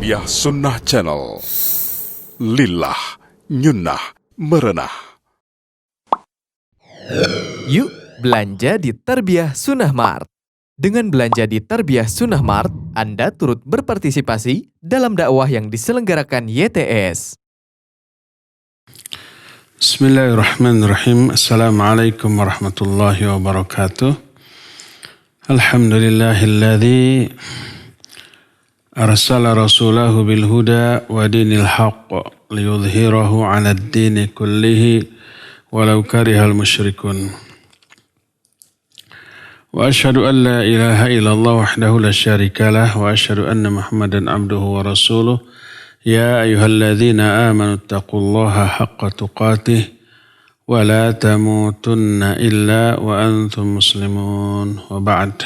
Tarbiyah Sunnah Channel. Lillah, nyunnah, merenah. Yuk belanja di Tarbiyah Sunnah Mart. Dengan belanja di Tarbiyah Sunnah Mart, Anda turut berpartisipasi dalam dakwah yang diselenggarakan YTS. Bismillahirrahmanirrahim. Assalamualaikum warahmatullahi wabarakatuh. Alhamdulillahilladzi arsala rasulahu bil huda wa dinil haqq liyudhhirahu 'ala ad-dini kullihi walau karihal musyrikun. Wa asyhadu an la ilaha illallah wahdahu la syarika lah wa asyhadu anna Muhammadan abduhu wa rasuluh. Ya ayyuhalladzina amanu taqullaha haqqa tuqatih wa la tamutunna illa wa antum muslimun wa ba'd.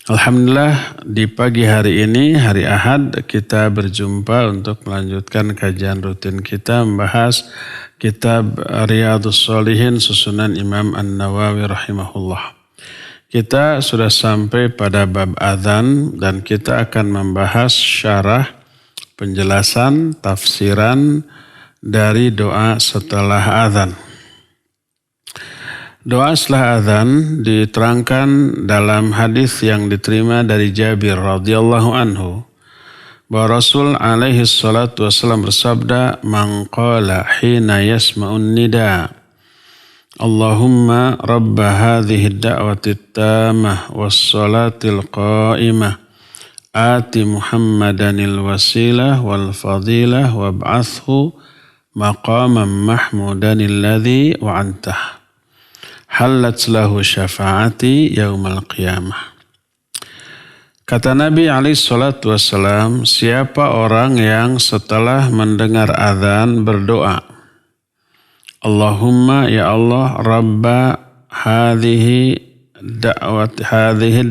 Alhamdulillah, di pagi hari ini, hari Ahad, kita berjumpa untuk melanjutkan kajian rutin kita membahas kitab Riyadhus Shalihin susunan Imam An-Nawawi rahimahullah. Kita sudah sampai pada bab adzan dan kita akan membahas syarah, penjelasan, tafsiran dari doa setelah adzan. Doa setelah adzan diterangkan dalam hadis yang diterima dari Jabir radhiyallahu anhu bahwa Rasul alaihi salatu wasallam bersabda, "Man qala hina yasma'un nida, Allahumma rabba hadhihi ad-da'wati at-tammah was-salatil qa'imah, ati Muhammadanil wasilah wal fadilah wab'athhu maqaman mahmudanil ladzi wa'antah. Halat lahu syafaati yaumal qiyamah." Kata Nabi SAW, siapa orang yang setelah mendengar azan berdoa, Allahumma ya Allah rabba hadhihi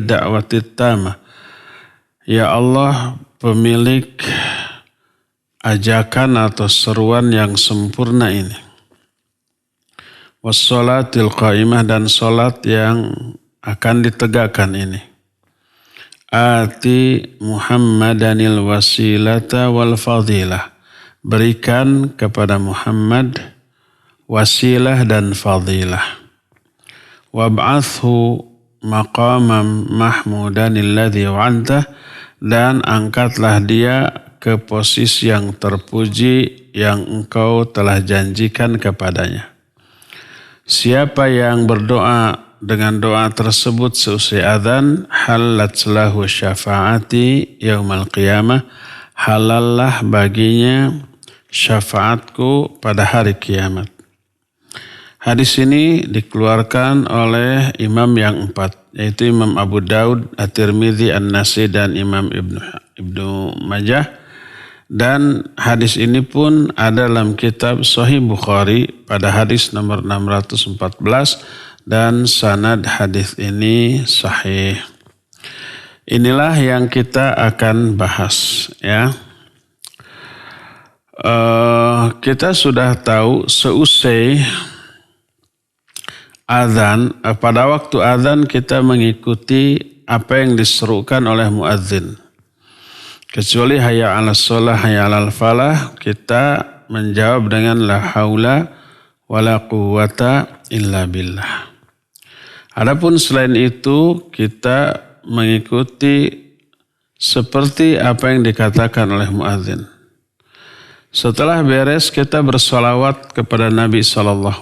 da'wati tamah, ya Allah pemilik ajakan atau seruan yang sempurna ini, wassalatil qa'imah dan salat yang akan ditegakkan ini, ati Muhammadanil wasilata wal fadilah, berikan kepada Muhammad wasilah dan fadilah, wab'athhu maqamam mahmudanil ladzi wa'antah, dan angkatlah dia ke posisi yang terpuji yang engkau telah janjikan kepadanya. Siapa yang berdoa dengan doa tersebut seusai adzan, halat lahu syafaati yaumal qiyamah, halallah baginya syafaatku pada hari kiamat. Hadis ini dikeluarkan oleh imam yang empat, yaitu Imam Abu Daud, At-Tirmidzi, An-Nasai, dan Imam Ibnu Majah. Dan hadis ini pun ada dalam kitab Sahih Bukhari pada hadis nomor 614 dan sanad hadis ini sahih. Inilah yang kita akan bahas, ya. Kita sudah tahu seusai adzan, pada waktu adzan kita mengikuti apa yang diserukan oleh muadzin. Kecuali hayya 'alas shalah, hayya 'alal falah, kita menjawab dengan la haula wala quwwata illa billah. Adapun selain itu kita mengikuti seperti apa yang dikatakan oleh muadzin. Setelah beres kita bersolawat kepada Nabi SAW.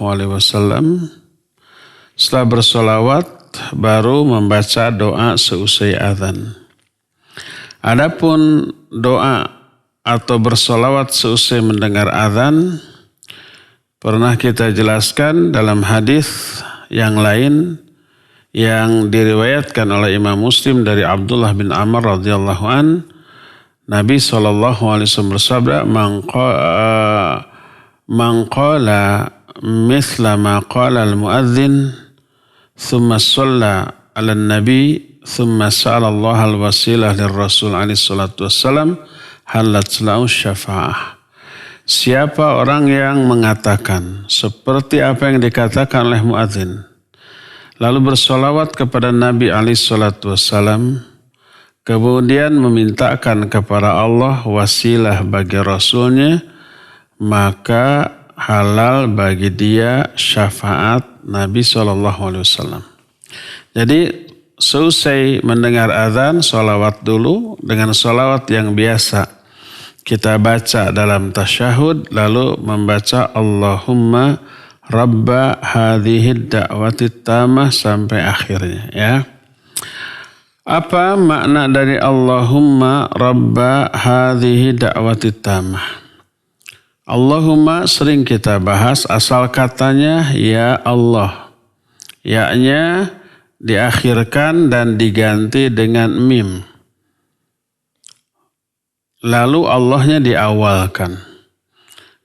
Setelah bersolawat baru membaca doa seusai adzan. Adapun doa atau bersolawat seusai mendengar adzan pernah kita jelaskan dalam hadis yang lain yang diriwayatkan oleh Imam Muslim dari Abdullah bin Amr radhiyallahu an, Nabi SAW bersabda, man qala mithla ma qala al-muadzin thumma shalla ala nabi thumma sa'ala Allah al-wasilah lirrasul alaihi salatu wassalam, halat lahu syafa'ah. Siapa orang yang mengatakan seperti apa yang dikatakan oleh muadzin, lalu bersolawat kepada Nabi alaihi salatu wassalam, kemudian memintakan kepada Allah wasilah bagi Rasulnya, maka halal bagi dia syafaat Nabi SAW. Jadi selesai mendengar azan, sholawat dulu dengan sholawat yang biasa kita baca dalam tasyahud, lalu membaca Allahumma rabba hadhihi da'wati tamah sampai akhirnya, ya. Apa makna dari Allahumma rabba hadhihi da'wati tamah? Allahumma sering kita bahas, asal katanya ya Allah. Ya-nya diakhirkan dan diganti dengan mim. Lalu Allahnya diawalkan.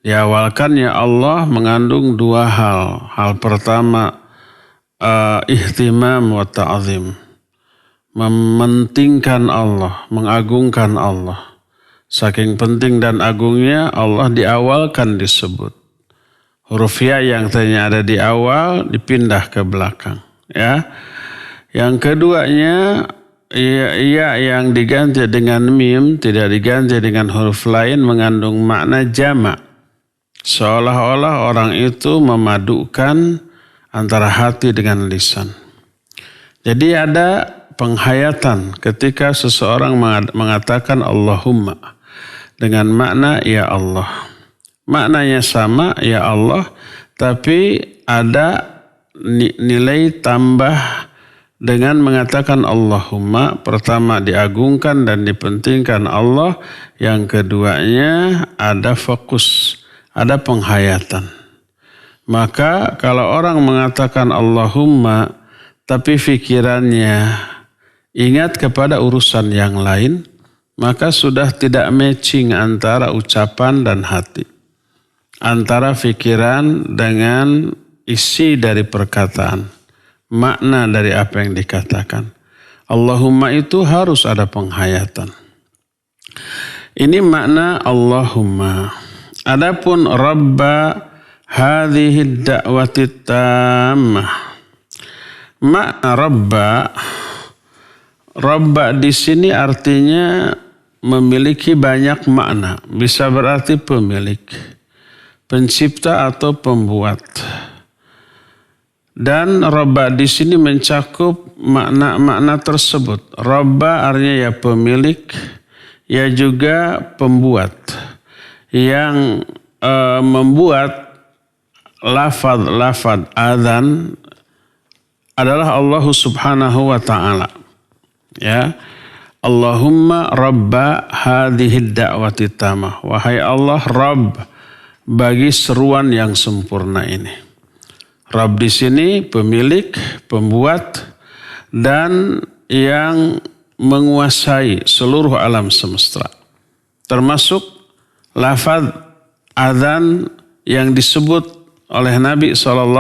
Diawalkan ya Allah mengandung dua hal. Hal pertama, ihtimam wa ta'zim. Mementingkan Allah, mengagungkan Allah. Saking penting dan agungnya Allah diawalkan disebut. Huruf ya yang tadinya ada di awal dipindah ke belakang. Ya. Yang keduanya, iya yang diganti dengan mim, tidak diganti dengan huruf lain, mengandung makna jamak. Seolah-olah orang itu memadukan antara hati dengan lisan. Jadi ada penghayatan ketika seseorang mengatakan Allahumma dengan makna ya Allah. Maknanya sama ya Allah, tapi ada nilai tambah dengan mengatakan Allahumma. Pertama diagungkan dan dipentingkan Allah. Yang keduanya ada fokus, ada penghayatan. Maka kalau orang mengatakan Allahumma tapi pikirannya ingat kepada urusan yang lain, maka sudah tidak matching antara ucapan dan hati, antara pikiran dengan isi dari perkataan, makna dari apa yang dikatakan. Allahumma itu harus ada penghayatan. Ini makna Allahumma. Adapun Rabba hadhihi da'wati tammah. Makna Rabba di sini artinya memiliki banyak makna. Bisa berarti pemilik, pencipta atau pembuat. Dan Rabba di sini mencakup makna-makna tersebut. Rabba artinya ya pemilik, ya juga pembuat. Yang membuat lafaz adzan adalah Allah Subhanahu wa ta'ala. Ya. Allahumma rabba hadhihi da'wati tamah. Wahai Allah, Rabb bagi seruan yang sempurna ini. Rabb di sini pemilik, pembuat, dan yang menguasai seluruh alam semesta. Termasuk lafaz adzan yang disebut oleh Nabi SAW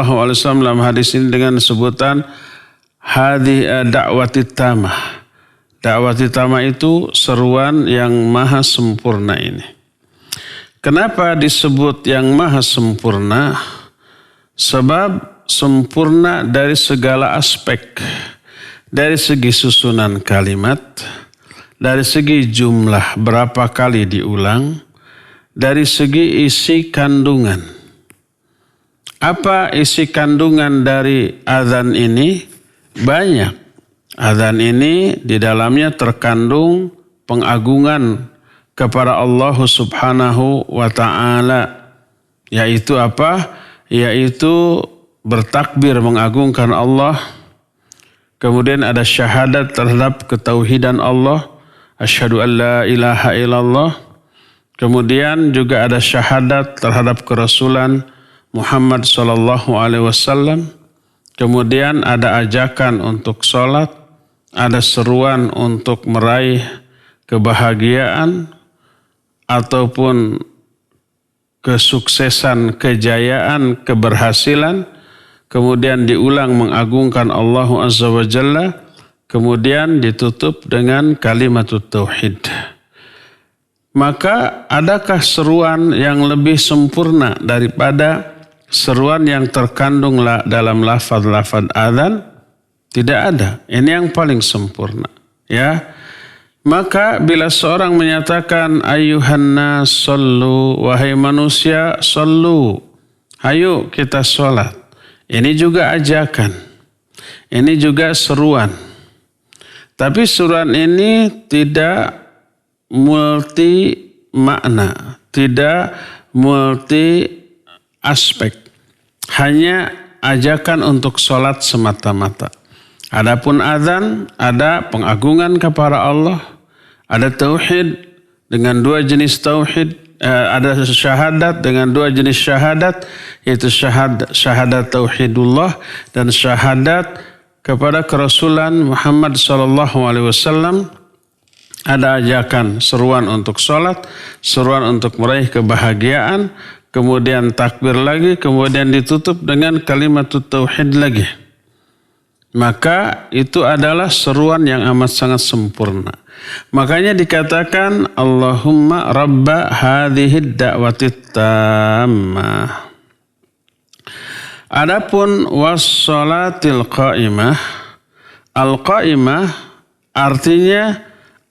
dalam hadis ini dengan sebutan hadhi da'wati tamah. Da'wati tamah itu seruan yang maha sempurna ini. Kenapa disebut yang maha sempurna? Sebab sempurna dari segala aspek. Dari segi susunan kalimat, dari segi jumlah berapa kali diulang, dari segi isi kandungan. Apa isi kandungan dari adzan ini? Banyak. Adzan ini di dalamnya terkandung pengagungan kepada Allah Subhanahu wa ta'ala. Yaitu apa? Yaitu bertakbir mengagungkan Allah. Kemudian ada syahadat terhadap ketauhidan Allah. Asyhadu an la ilaha illallah. Kemudian juga ada syahadat terhadap kerasulan Muhammad SAW. Kemudian ada ajakan untuk sholat. Ada seruan untuk meraih kebahagiaan ataupun kesuksesan, kejayaan, keberhasilan. Kemudian diulang mengagungkan Allah Azza wa Jalla. Kemudian ditutup dengan kalimatut tauhid. Maka adakah seruan yang lebih sempurna daripada seruan yang terkandung dalam lafaz-lafaz adzan? Tidak ada. Ini yang paling sempurna. Ya. Maka bila seorang menyatakan ayuhan nas sallu, wahai manusia sallu, ayo kita sholat. Ini juga ajakan. Ini juga seruan. Tapi seruan ini tidak multi makna, tidak multi aspek. Hanya ajakan untuk sholat semata-mata. Adapun azan, ada pengagungan kepada Allah, ada tauhid dengan dua jenis tauhid, ada syahadat dengan dua jenis syahadat, yaitu syahadat tauhidullah dan syahadat kepada kerasulan Muhammad SAW. Ada ajakan seruan untuk sholat, seruan untuk meraih kebahagiaan, kemudian takbir lagi, kemudian ditutup dengan kalimat tauhid lagi. Maka itu adalah seruan yang amat sangat sempurna. Makanya dikatakan Allahumma rabba hadhihi da'wati tammah. Adapun wassalatil qa'imah, al-qa'imah artinya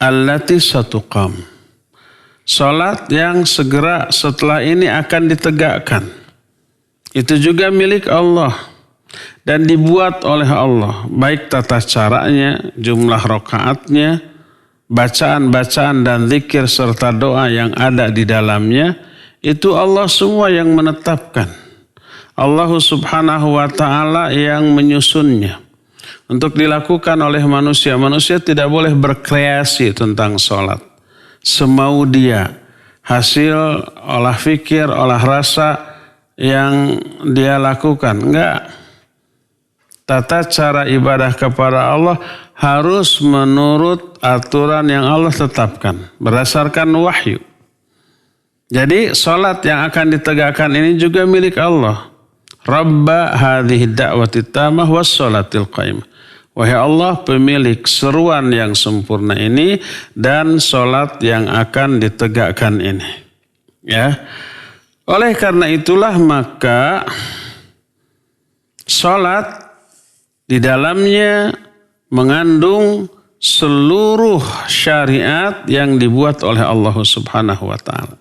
allati satuqam. Salat yang segera setelah ini akan ditegakkan. Itu juga milik Allah dan dibuat oleh Allah, baik tata caranya, jumlah rakaatnya, bacaan-bacaan dan zikir serta doa yang ada di dalamnya, itu Allah semua yang menetapkan. Allah Subhanahu wa ta'ala yang menyusunnya untuk dilakukan oleh manusia. Manusia tidak boleh berkreasi tentang sholat semau dia, hasil olah fikir, olah rasa yang dia lakukan. Enggak. Tata cara ibadah kepada Allah harus menurut aturan yang Allah tetapkan berdasarkan wahyu. Jadi salat yang akan ditegakkan ini juga milik Allah. Rabba hadhihi da'wati tammah was salatil qaimah. Wahai Allah, pemilik seruan yang sempurna ini dan salat yang akan ditegakkan ini. Ya. Oleh karena itulah maka salat di dalamnya mengandung seluruh syariat yang dibuat oleh Allah Subhanahu wa ta'ala.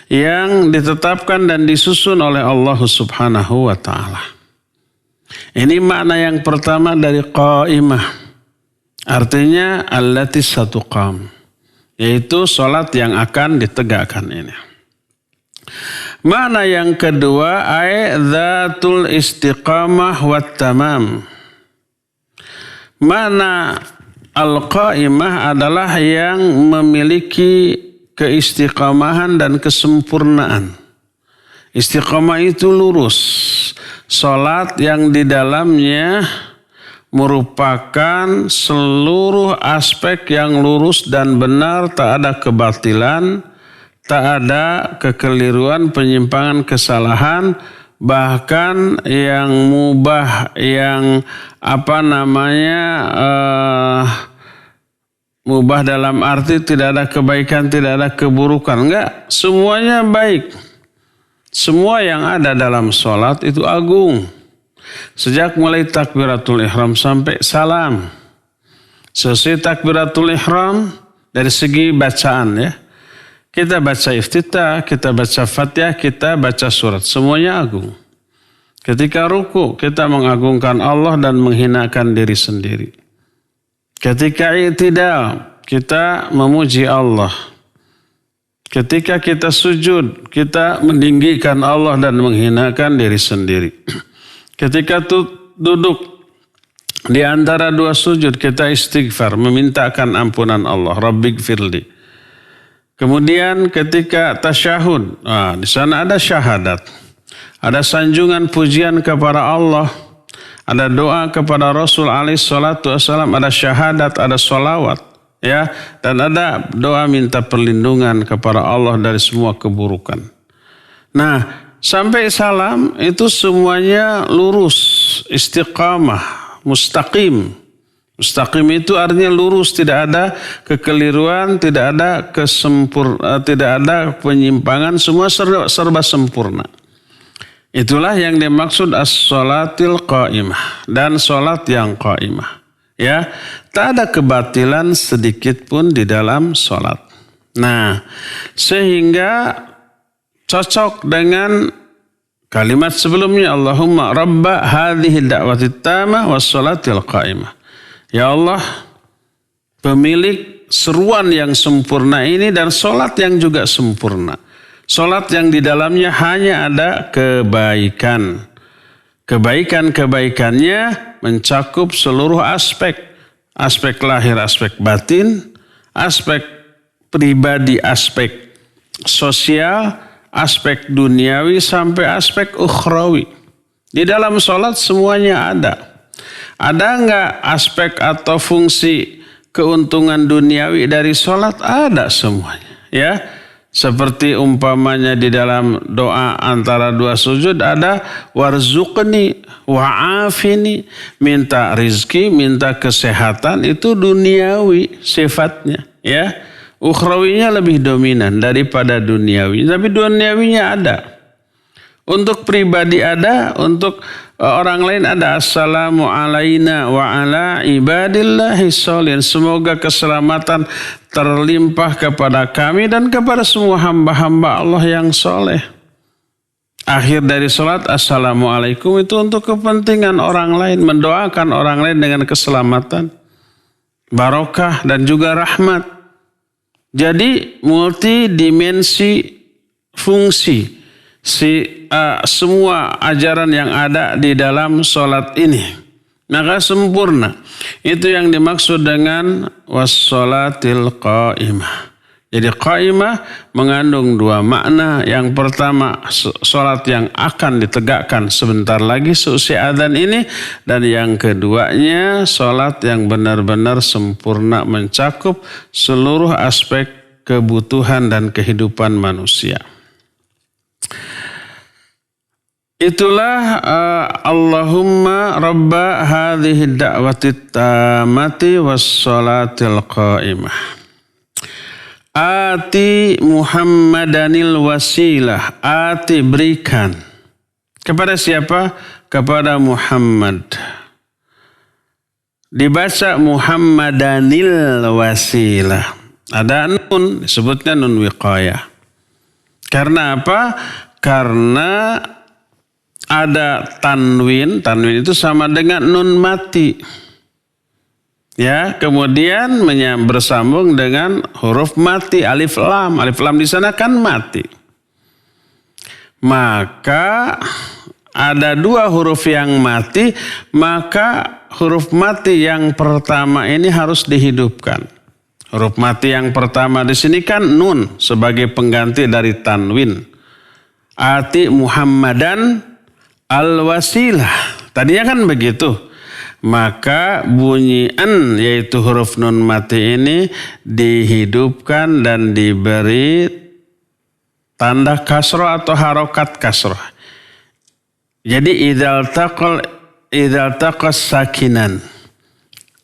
Yang ditetapkan dan disusun oleh Allah Subhanahu wa ta'ala. Ini makna yang pertama dari qaimah. Artinya allati satuqam. Yaitu salat yang akan ditegakkan ini. Makna yang kedua ay dzatul istiqamah wat tamam. Makna al-qaimah adalah yang memiliki keistiqamahan dan kesempurnaan. Istiqamah itu lurus. Salat yang di dalamnya merupakan seluruh aspek yang lurus dan benar, tak ada kebatilan, tak ada kekeliruan, penyimpangan, kesalahan. Bahkan yang mubah, yang mubah dalam arti tidak ada kebaikan, tidak ada keburukan. Enggak, semuanya baik. Semua yang ada dalam sholat itu agung. Sejak mulai takbiratul ihram sampai salam. Selesai takbiratul ihram dari segi bacaan ya. Kita baca iftitah, kita baca fatihah, kita baca surat. Semuanya agung. Ketika ruku, kita mengagungkan Allah dan menghinakan diri sendiri. Ketika i'tidal, kita memuji Allah. Ketika kita sujud, kita meninggikan Allah dan menghinakan diri sendiri. Ketika duduk di antara dua sujud, kita istighfar, memintakan ampunan Allah. Rabbighfirli. Kemudian ketika tasyahud, di sana ada syahadat. Ada sanjungan pujian kepada Allah. Ada doa kepada Rasul alaihi salatu wassalam. Ada syahadat, ada sholawat. Ya, dan ada doa minta perlindungan kepada Allah dari semua keburukan. Nah, sampai salam itu semuanya lurus, istiqamah, mustaqim. Mustaqim itu artinya lurus, tidak ada kekeliruan, tidak ada tidak ada penyimpangan, semua serba sempurna. Itulah yang dimaksud as-salatil qaimah dan salat yang qaimah. Ya, tak ada kebatilan sedikit pun di dalam sholat. Nah, sehingga cocok dengan kalimat sebelumnya, Allahumma rabba hadhihi da'wati tamah was sholatil qa'imah. Ya Allah, pemilik seruan yang sempurna ini dan sholat yang juga sempurna. Sholat yang di dalamnya hanya ada kebaikan. Kebaikan-kebaikannya mencakup seluruh aspek. Aspek lahir, aspek batin, aspek pribadi, aspek sosial, aspek duniawi sampai aspek ukhrawi. Di dalam sholat semuanya ada. Ada enggak aspek atau fungsi keuntungan duniawi dari sholat? Ada semuanya. Ya, seperti umpamanya di dalam doa antara dua sujud ada warzuqni wa'afini, minta rizki, minta kesehatan, itu duniawi sifatnya. Ya, ukhrawinya lebih dominan daripada duniawi. Tapi duniawinya ada. Untuk pribadi ada, untuk orang lain ada. Assalamu alaina wa ala ibadillahi sholihin. Semoga keselamatan terlimpah kepada kami dan kepada semua hamba-hamba Allah yang soleh. Akhir dari sholat, assalamualaikum, itu untuk kepentingan orang lain. Mendoakan orang lain dengan keselamatan, barokah dan juga rahmat. Jadi multidimensi fungsi semua ajaran yang ada di dalam sholat ini, maka sempurna. Itu yang dimaksud dengan wassolatil qaimah. Jadi qaimah mengandung dua makna. Yang pertama, sholat yang akan ditegakkan sebentar lagi seusai adzan ini. Dan yang keduanya, sholat yang benar-benar sempurna mencakup seluruh aspek kebutuhan dan kehidupan manusia. Itulah Allahumma rabba hadhihi da'wati tamati wassolatil qaimah. Ati Muhammadanil wasilah. Ati, berikan. Kepada siapa? Kepada Muhammad. Dibaca Muhammadanil wasilah. Ada nun, disebutnya nun wiqayah. Karena apa? Karena ada tanwin. Tanwin itu sama dengan nun mati. Ya, kemudian bersambung dengan huruf mati, alif lam. Alif lam di sana kan mati. Maka ada dua huruf yang mati, maka huruf mati yang pertama ini harus dihidupkan. Huruf mati yang pertama di sini kan nun sebagai pengganti dari tanwin. Ati Muhammadan al-wasilah. Tadinya kan begitu. Maka bunyi an, yaitu huruf nun mati ini dihidupkan dan diberi tanda kasroh atau harokat kasroh. Jadi idzal taqas sakinan.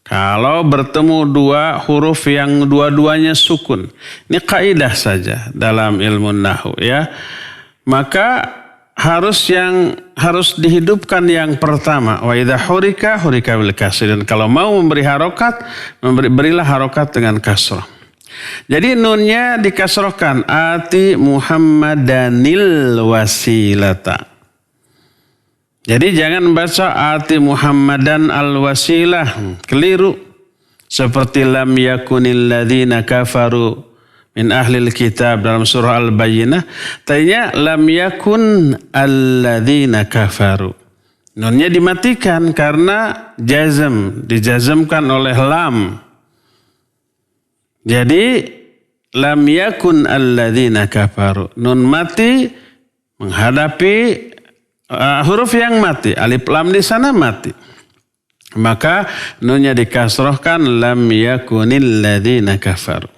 Kalau bertemu dua huruf yang dua-duanya sukun. Ini kaidah saja dalam ilmu nahwu, ya. Maka harus dihidupkan yang pertama. Wa idza hurika bil kasri. Dan kalau mau memberi harokat, berilah harokat dengan kasrah. Jadi nunnya dikasrohkan. Ati Muhammadanil wasilata. Jadi jangan baca ati Muhammadan al wasilah. Keliru. Seperti lam yakunil ladzina kafaru min ahlil kitab dalam surah Al-Bayyinah. Tadinya lam yakun alladzina kafaru. Nunnya dimatikan karena jazm. Dijazmkan oleh lam. Jadi lam yakun alladzina kafaru. Nun mati menghadapi huruf yang mati. Alif lam di sana mati. Maka nunnya dikasrohkan lam yakunil ladzina kafaru.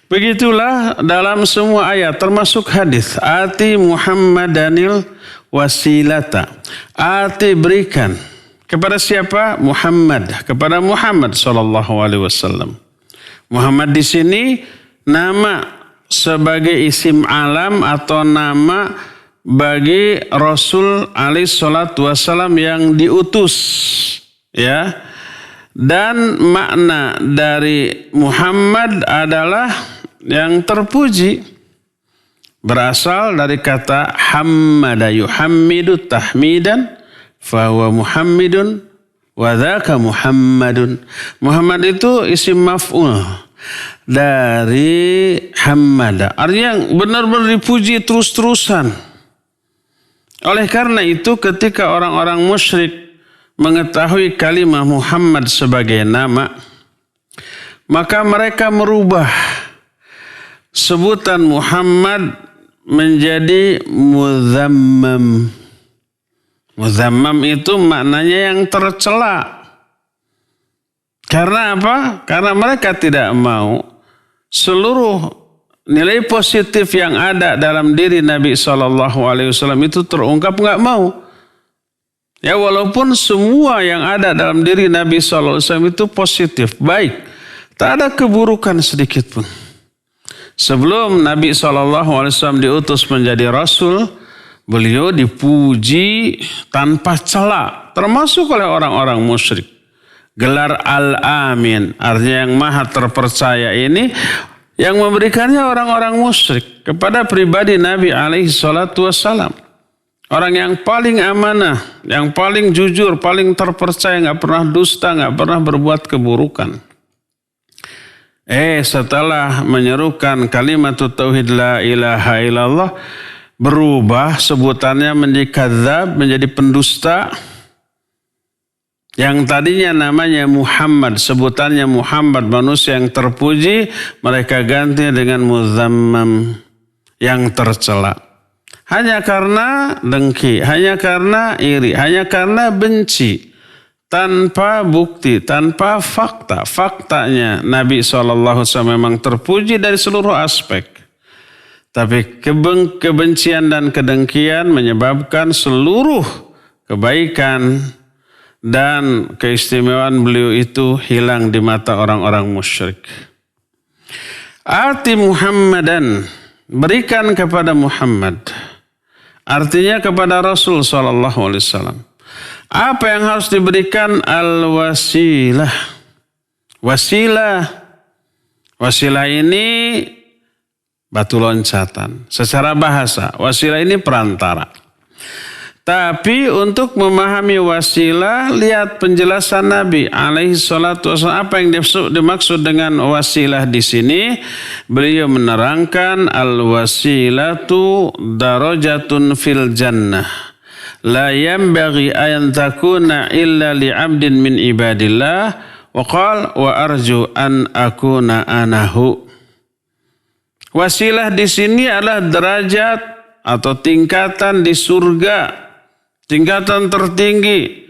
Begitulah dalam semua ayat termasuk hadis. Ati Muhammadanil wasilata. Ati, berikan. Kepada siapa? Muhammad. Kepada Muhammad sallallahu alaihi wasallam. Muhammad di sini nama sebagai isim alam atau nama bagi Rasul alaihi salatu wasallam yang diutus. Ya. Dan makna dari Muhammad adalah yang terpuji. Berasal dari kata hammada yuhammidu tahmidan fahuwa muhammidun wa dzaka Muhammadun. Muhammad itu isim maf'ul dari hammada. Artinya benar-benar dipuji terus-terusan. Oleh karena itu ketika orang-orang musyrik mengetahui kalimat Muhammad sebagai nama, maka mereka merubah sebutan Muhammad menjadi muzammam. Muzammam itu maknanya yang tercela. Karena apa? Karena mereka tidak mau seluruh nilai positif yang ada dalam diri Nabi SAW itu terungkap, nggak mau. Ya walaupun semua yang ada dalam diri Nabi SAW itu positif, baik. Tak ada keburukan sedikit pun. Sebelum Nabi SAW diutus menjadi Rasul, beliau dipuji tanpa cela, termasuk oleh orang-orang musyrik. Gelar Al-Amin, artinya yang maha terpercaya ini, yang memberikannya orang-orang musyrik kepada pribadi Nabi SAW. Orang yang paling amanah, yang paling jujur, paling terpercaya, gak pernah dusta, gak pernah berbuat keburukan. Setelah menyerukan kalimat tauhid la ilaha illallah, berubah sebutannya menjadi kadzab, menjadi pendusta. Yang tadinya namanya Muhammad, sebutannya Muhammad, manusia yang terpuji, mereka ganti dengan muzammam, yang tercela. Hanya karena dengki, hanya karena iri, hanya karena benci. Tanpa bukti, tanpa fakta. Faktanya Nabi SAW memang terpuji dari seluruh aspek. Tapi kebencian dan kedengkian menyebabkan seluruh kebaikan dan keistimewaan beliau itu hilang di mata orang-orang musyrik. Ati Muhammadan, berikan kepada Muhammad. Artinya kepada Rasul SAW. Apa yang harus diberikan? Al-wasilah. Wasilah. Wasilah ini batu loncatan. Secara bahasa, wasilah ini perantara. Tapi untuk memahami wasilah, lihat penjelasan Nabi SAW. Apa yang dimaksud dengan wasilah di sini? Beliau menerangkan al-wasilatu darajatun fil jannah. La yanbaghi an takuna illa li'abdin min ibadillah wa qala wa arju an akuna anahu. Wasilah di sini adalah derajat atau tingkatan di surga, tingkatan tertinggi.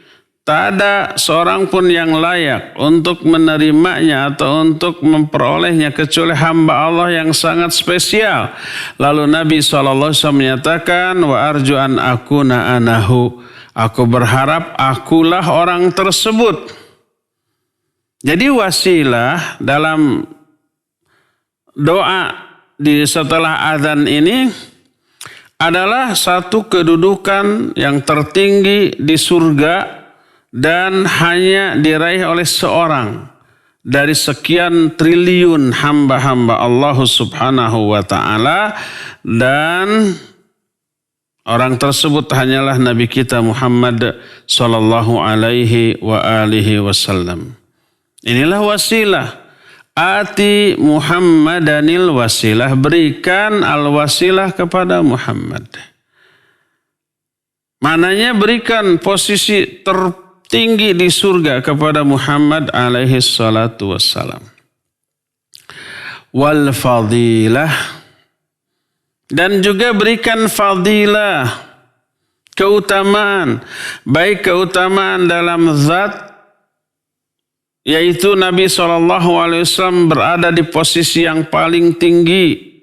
Tak ada seorang pun yang layak untuk menerimanya atau untuk memperolehnya kecuali hamba Allah yang sangat spesial. Lalu Nabi SAW menyatakan, wa arju an akuna anahu. Aku berharap akulah orang tersebut. Jadi wasilah dalam doa di setelah azan ini adalah satu kedudukan yang tertinggi di surga dan hanya diraih oleh seorang dari sekian triliun hamba-hamba Allah Subhanahu wa ta'ala, dan orang tersebut hanyalah Nabi kita Muhammad sallallahu alaihi wa alihi wasallam. Inilah wasilah. Ati Muhammadanil wasilah, berikan al-wasilah kepada Muhammad. Maknanya berikan posisi tinggi di surga kepada Muhammad alaihi salatu wassalam. Wal fadilah, dan juga berikan fadilah, keutamaan, baik keutamaan dalam zat, yaitu Nabi SAW berada di posisi yang paling tinggi,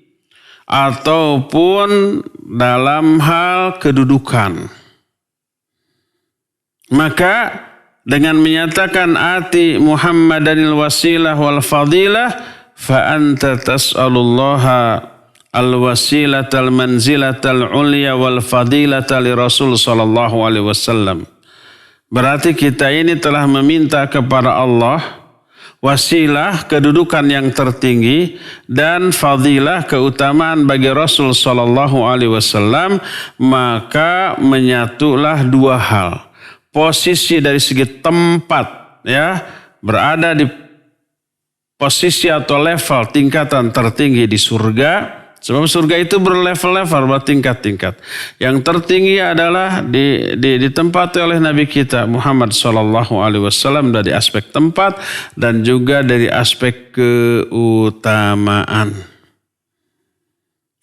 ataupun dalam hal kedudukan. Maka dengan menyatakan ati Muhammadanil wasilah wal fadilah, fa anta tas'alullaha al wasilatal manzilatal ulya wal fadilata li Rasul sallallahu alaihi wasallam. Berarti kita ini telah meminta kepada Allah wasilah kedudukan yang tertinggi dan fadilah keutamaan bagi Rasul sallallahu alaihi wasallam, maka menyatulah dua hal. Posisi dari segi tempat, ya, berada di posisi atau level tingkatan tertinggi di surga. Sebab surga itu berlevel-level, bertingkat-tingkat. Yang tertinggi adalah ditempati oleh Nabi kita Muhammad SAW dari aspek tempat dan juga dari aspek keutamaan.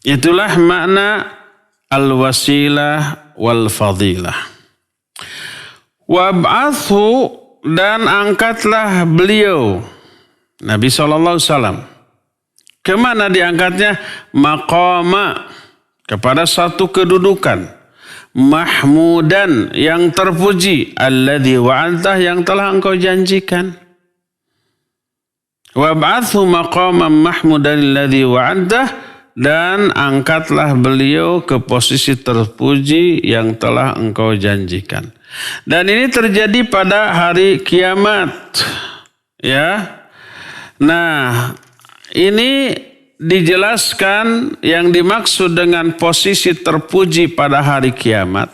Itulah makna al-wasilah wal-fadilah. Wab'athu, dan angkatlah beliau Nabi SAW. Kemana diangkatnya? Maqama, kepada satu kedudukan. Mahmudan, yang terpuji. Alladhi wa'antah, yang telah engkau janjikan. Wab'athu maqaman mahmudan alladhi wa'antah, dan angkatlah beliau ke posisi terpuji yang telah engkau janjikan. Dan ini terjadi pada hari kiamat. Ya. Nah, ini dijelaskan yang dimaksud dengan posisi terpuji pada hari kiamat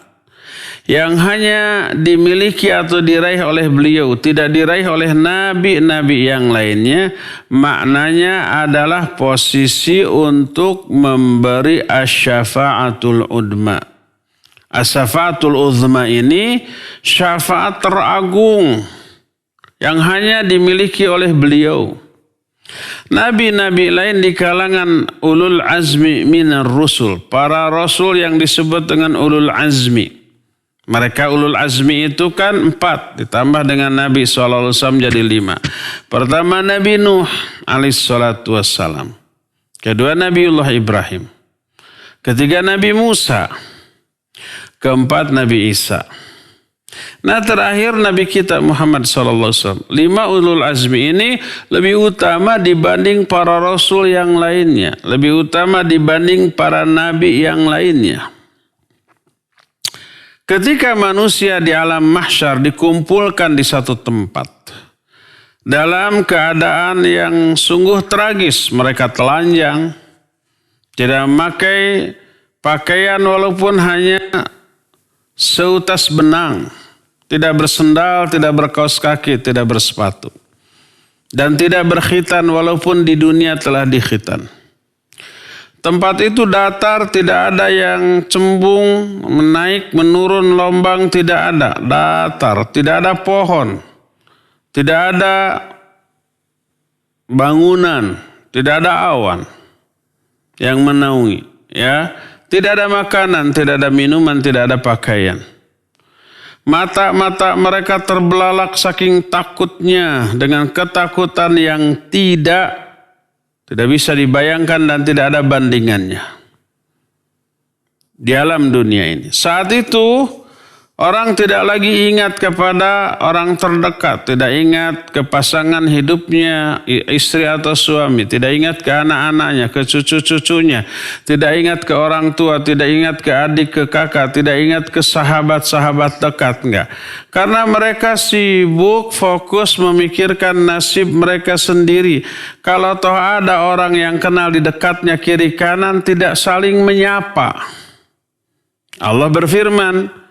yang hanya dimiliki atau diraih oleh beliau, tidak diraih oleh nabi-nabi yang lainnya. Maknanya adalah posisi untuk memberi asyafa'atul udma. Asyafa'atul uzma ini syafaat teragung yang hanya dimiliki oleh beliau. Nabi-nabi lain di kalangan ulul azmi minar rusul, para rasul yang disebut dengan ulul azmi. Mereka ulul azmi itu kan 4, ditambah dengan Nabi SAW jadi 5. Pertama Nabi Nuh alaihissalatu wassalam. Kedua Nabiullah Ibrahim. Ketiga Nabi Musa. Keempat Nabi Isa. Nah, terakhir Nabi kita Muhammad SAW. 5 ulul azmi ini lebih utama dibanding para rasul yang lainnya. Lebih utama dibanding para nabi yang lainnya. Ketika manusia di alam mahsyar dikumpulkan di satu tempat, dalam keadaan yang sungguh tragis, mereka telanjang, tidak memakai pakaian walaupun hanya seutas benang, tidak bersendal, tidak berkaos kaki, tidak bersepatu. Dan tidak berkhitan walaupun di dunia telah dikhitan. Tempat itu datar, tidak ada yang cembung, menaik, menurun, lombang, tidak ada. Datar, tidak ada pohon, tidak ada bangunan, tidak ada awan yang menaungi. Ya, tidak ada makanan, tidak ada minuman, tidak ada pakaian. Mata-mata mereka terbelalak saking takutnya dengan ketakutan yang tidak bisa dibayangkan dan tidak ada bandingannya di alam dunia ini. Saat itu orang tidak lagi ingat kepada orang terdekat, tidak ingat ke pasangan hidupnya, istri atau suami, tidak ingat ke anak-anaknya, ke cucu-cucunya, tidak ingat ke orang tua, tidak ingat ke adik, ke kakak, tidak ingat ke sahabat-sahabat dekat, enggak. Karena mereka sibuk fokus memikirkan nasib mereka sendiri. Kalau toh ada orang yang kenal di dekatnya kiri kanan, tidak saling menyapa. Allah berfirman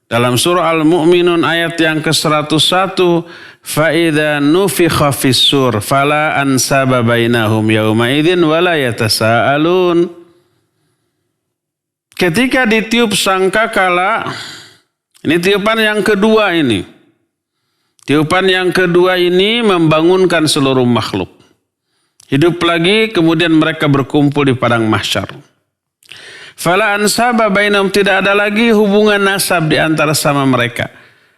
dalam surah Al-Mu'minun ayat yang ke-101, فَإِذَا نُفِخَ فِي السُّورِ فَلَا أَنْسَابَ بَيْنَهُمْ يَوْمَئِذٍ وَلَا يَتَسَاءَلُونَ. Ketika ditiup sangkakala, ini tiupan yang kedua ini. Tiupan yang kedua ini membangunkan seluruh makhluk. Hidup lagi, kemudian mereka berkumpul di padang mahsyar. Fala ansaba bainahum, tidak ada lagi hubungan nasab di antara sama mereka.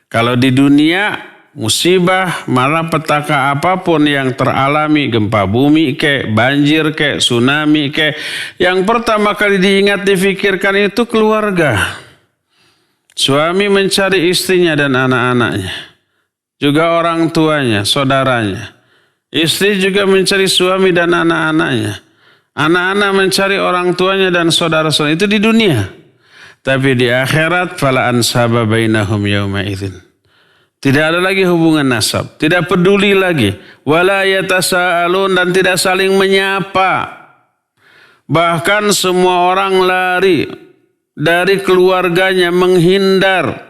Kalau di dunia musibah, malapetaka apapun yang teralami, gempa bumi kek, banjir kek, tsunami kek, yang pertama kali diingat difikirkan itu keluarga. Suami mencari istrinya dan anak-anaknya, juga orang tuanya, saudaranya. Istri juga mencari suami dan anak-anaknya. Anak-anak mencari orang tuanya dan saudara-saudara. Itu di dunia. Tapi di akhirat fala ansaba bainahum yauma idzin. Tidak ada lagi hubungan nasab. Tidak peduli lagi. Wala yatasaalun, dan tidak saling menyapa. Bahkan semua orang lari dari keluarganya, menghindar.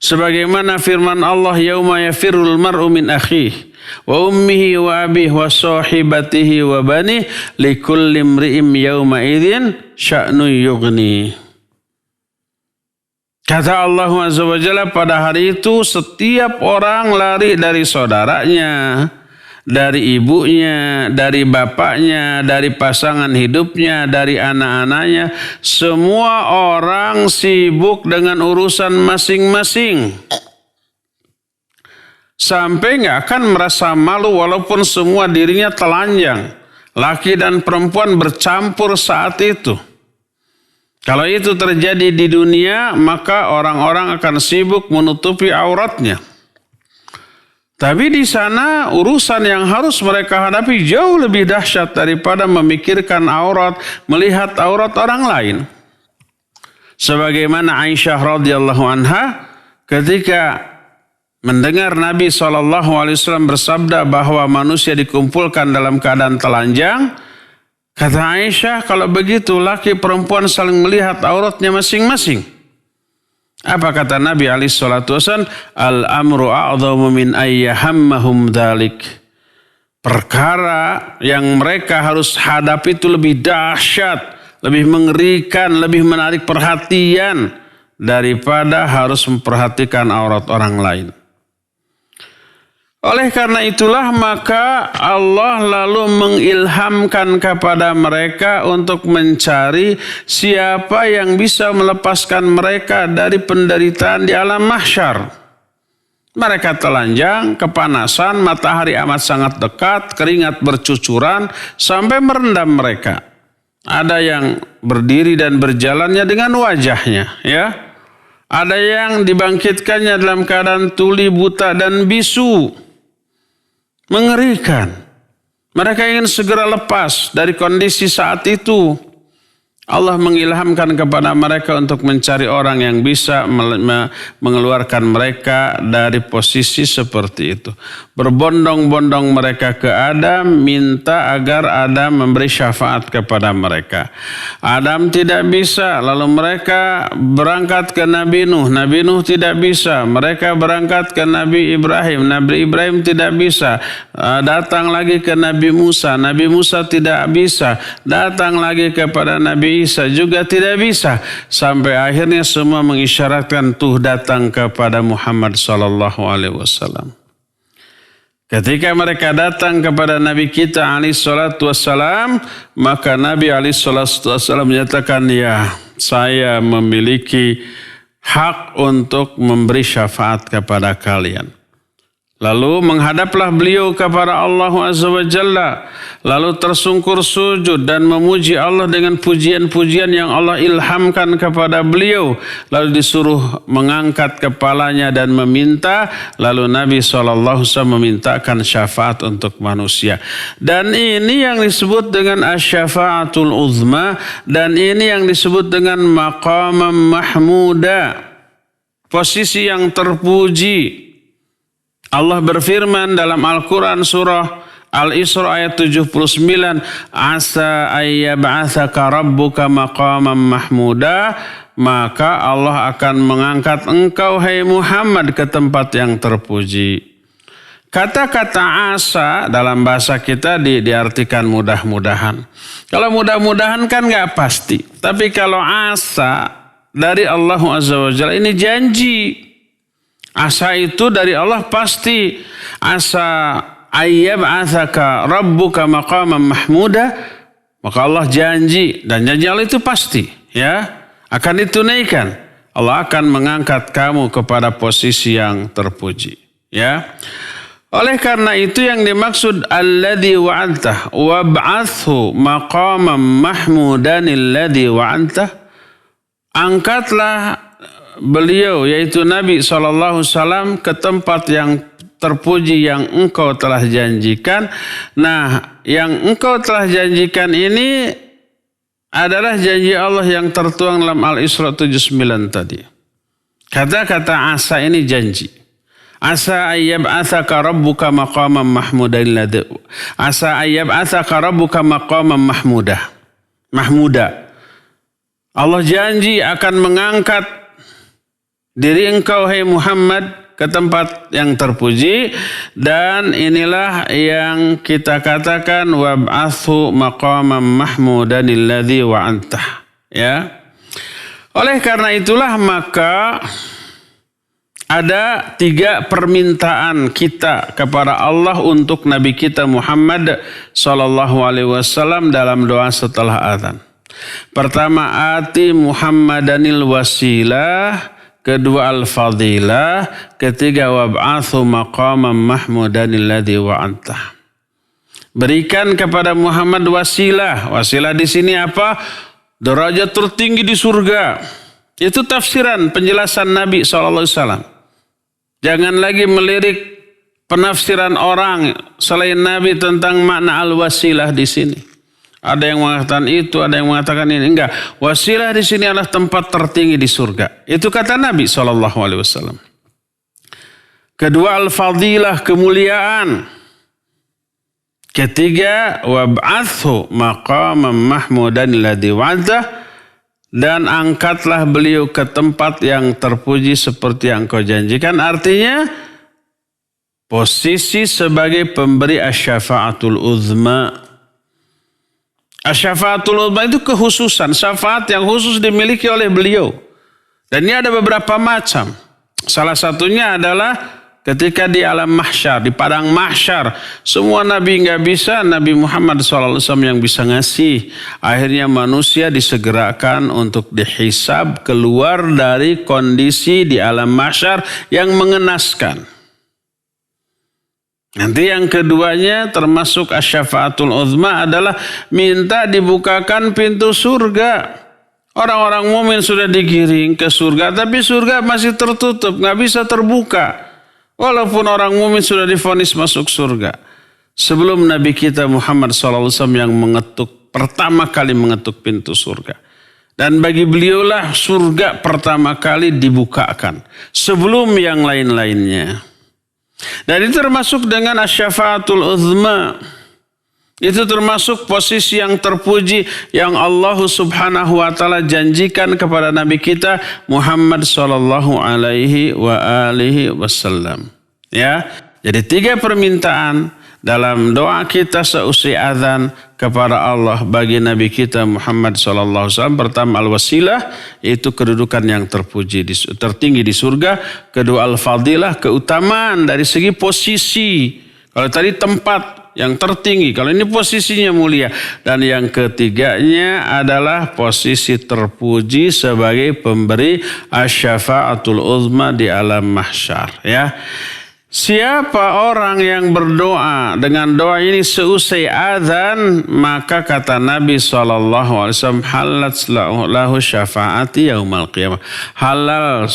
Sebagaimana firman Allah, yauma yafirrul mar'u min akhihi wa ummihi wa abihi wa sahibatihi wa banihi likulli imri'in yauma idzin sya'nu yughni. Kata Allah Azza wa Jalla, pada hari itu setiap orang lari dari saudaranya, dari ibunya, dari bapaknya, dari pasangan hidupnya, dari anak-anaknya. Semua orang sibuk dengan urusan masing-masing. Sampai nggak akan merasa malu walaupun semua dirinya telanjang. Laki dan perempuan bercampur saat itu. Kalau itu terjadi di dunia, maka orang-orang akan sibuk menutupi auratnya. Tapi di sana urusan yang harus mereka hadapi jauh lebih dahsyat daripada memikirkan aurat, melihat aurat orang lain. Sebagaimana Aisyah radhiyallahu anha ketika mendengar Nabi SAW bersabda bahwa manusia dikumpulkan dalam keadaan telanjang, kata Aisyah, kalau begitu laki perempuan saling melihat auratnya masing-masing. Apa kata Nabi SAW? Al-amru a'dhamu min ayyahammahum dhalik. Perkara yang mereka harus hadapi itu lebih dahsyat, lebih mengerikan, lebih menarik perhatian daripada harus memperhatikan aurat orang lain. Oleh karena itulah maka Allah lalu mengilhamkan kepada mereka untuk mencari siapa yang bisa melepaskan mereka dari penderitaan di alam mahsyar. Mereka telanjang, kepanasan, matahari amat sangat dekat, keringat bercucuran sampai merendam mereka. Ada yang berdiri dan berjalannya dengan wajahnya, ya. Ada yang dibangkitkannya dalam keadaan tuli, buta dan bisu. Mengerikan. Mereka ingin segera lepas dari kondisi saat itu. Allah mengilhamkan kepada mereka untuk mencari orang yang bisa mengeluarkan mereka dari posisi seperti itu. Berbondong-bondong mereka ke Adam, minta agar Adam memberi syafaat kepada mereka. Adam tidak bisa, lalu mereka berangkat ke Nabi Nuh. Nabi Nuh tidak bisa, mereka berangkat ke Nabi Ibrahim. Nabi Ibrahim tidak bisa, datang lagi ke Nabi Musa. Nabi Musa tidak bisa, datang lagi kepada Nabi Isa, juga tidak bisa. Sampai akhirnya semua mengisyaratkan tuh datang kepada Muhammad SAW. Ketika mereka datang kepada Nabi kita alaihissalam, maka Nabi alaihissalam menyatakan, ya, saya memiliki hak untuk memberi syafaat kepada kalian. Lalu menghadaplah beliau kepada Allah Azza wa Jalla. Lalu tersungkur sujud dan memuji Allah dengan pujian-pujian yang Allah ilhamkan kepada beliau. Lalu disuruh mengangkat kepalanya dan meminta. Lalu Nabi SAW memintakan syafaat untuk manusia. Dan ini yang disebut dengan asyafaatul uzma. Dan ini yang disebut dengan maqamam mahmuda. Posisi yang terpuji. Allah berfirman dalam Al-Quran surah Al-Isra ayat 79, Asa ayyab'athaka rabbuka maqamam mahmuda, maka Allah akan mengangkat engkau, hai Muhammad, ke tempat yang terpuji. Kata-kata asa dalam bahasa kita diartikan mudah-mudahan. Kalau mudah-mudahan kan gak pasti. Tapi kalau asa dari Allah Azza wa Jalla, ini janji. Asa itu dari Allah pasti. Asa ayyab'athaka rabbuka maqaman mahmuda, maka Allah janji, dan janji Allah itu pasti, ya, akan ditunaikan. Allah akan mengangkat kamu kepada posisi yang terpuji, ya. Oleh karena itu yang dimaksud alladzi wa'adtah wab'athu maqaman mahmudan alladzi wa'adtah, angkatlah beliau yaitu Nabi SAW ke tempat yang terpuji yang engkau telah janjikan. Nah, yang engkau telah janjikan ini adalah janji Allah yang tertuang dalam Al-Isra 79 tadi. Kata-kata asa ini janji. Asa ayyab'atsaka rabbuka maqaman mahmudan alladhi asa ayyab'atsaka rabbuka maqaman mahmuda. Allah janji akan mengangkat diri engkau hai Muhammad ke tempat yang terpuji, dan inilah yang kita katakan wab'athu maqaman mahmudan alladhi wa'antah, ya. Oleh karena itulah maka ada 3 permintaan kita kepada Allah untuk Nabi kita Muhammad sallallahu alaihi wasallam dalam doa setelah azan. Pertama, ati Muhammadanil wasilah, kedua al-fadilah, ketiga wab'athu maqaman mahmudanil ladzi wa'antah. Berikan kepada Muhammad wasilah. Wasilah di sini apa? Derajat tertinggi di surga. Itu tafsiran penjelasan Nabi SAW. Jangan lagi melirik penafsiran orang selain Nabi tentang makna al-wasilah di sini. Ada yang mengatakan itu, ada yang mengatakan ini. Enggak, wasilah di sini adalah tempat tertinggi di surga. Itu kata Nabi SAW. Kedua, al-fadilah, kemuliaan. Ketiga, wab'athu maqaman mahmudan alladzi wa'antah, dan angkatlah beliau ke tempat yang terpuji seperti yang kau janjikan. Artinya posisi sebagai pemberi asyafaatul uzma. Asyafaatul uzma itu kekhususan, syafaat yang khusus dimiliki oleh beliau. Dan ini ada beberapa macam. Salah satunya adalah ketika di alam mahsyar, di padang mahsyar, semua nabi nggak bisa, Nabi Muhammad SAW yang bisa ngasih. Akhirnya manusia disegerakan untuk dihisab keluar dari kondisi di alam mahsyar yang mengenaskan. Nanti yang keduanya termasuk asyafaatul uzma adalah minta dibukakan pintu surga. Orang-orang mukmin sudah digiring ke surga, tapi surga masih tertutup, nggak bisa terbuka. Walaupun orang mukmin sudah divonis masuk surga. Sebelum Nabi kita Muhammad SAW yang pertama kali mengetuk pintu surga. Dan bagi beliaulah surga pertama kali dibukakan. Sebelum yang lain-lainnya. Dan itu termasuk dengan asyafaatul uzma. Itu termasuk posisi yang terpuji yang Allah Subhanahu wa taala janjikan kepada Nabi kita Muhammad sallallahu alaihi wa alihi wasallam. Ya. Jadi 3 permintaan dalam doa kita seusai azan kepada Allah bagi Nabi kita Muhammad sallallahu alaihi wasallam. Pertama al-wasilah, itu kedudukan yang tertinggi di surga. Kedua al-fadilah, keutamaan dari segi posisi. Kalau tadi tempat yang tertinggi, kalau ini posisinya mulia. Dan yang ketiganya adalah posisi terpuji sebagai pemberi asyafaatul uzma di alam mahsyar. Ya. Siapa orang yang berdoa dengan doa ini seusai azan, maka kata Nabi SAW, halat lahu syafaati yaumal qiyamah. Halal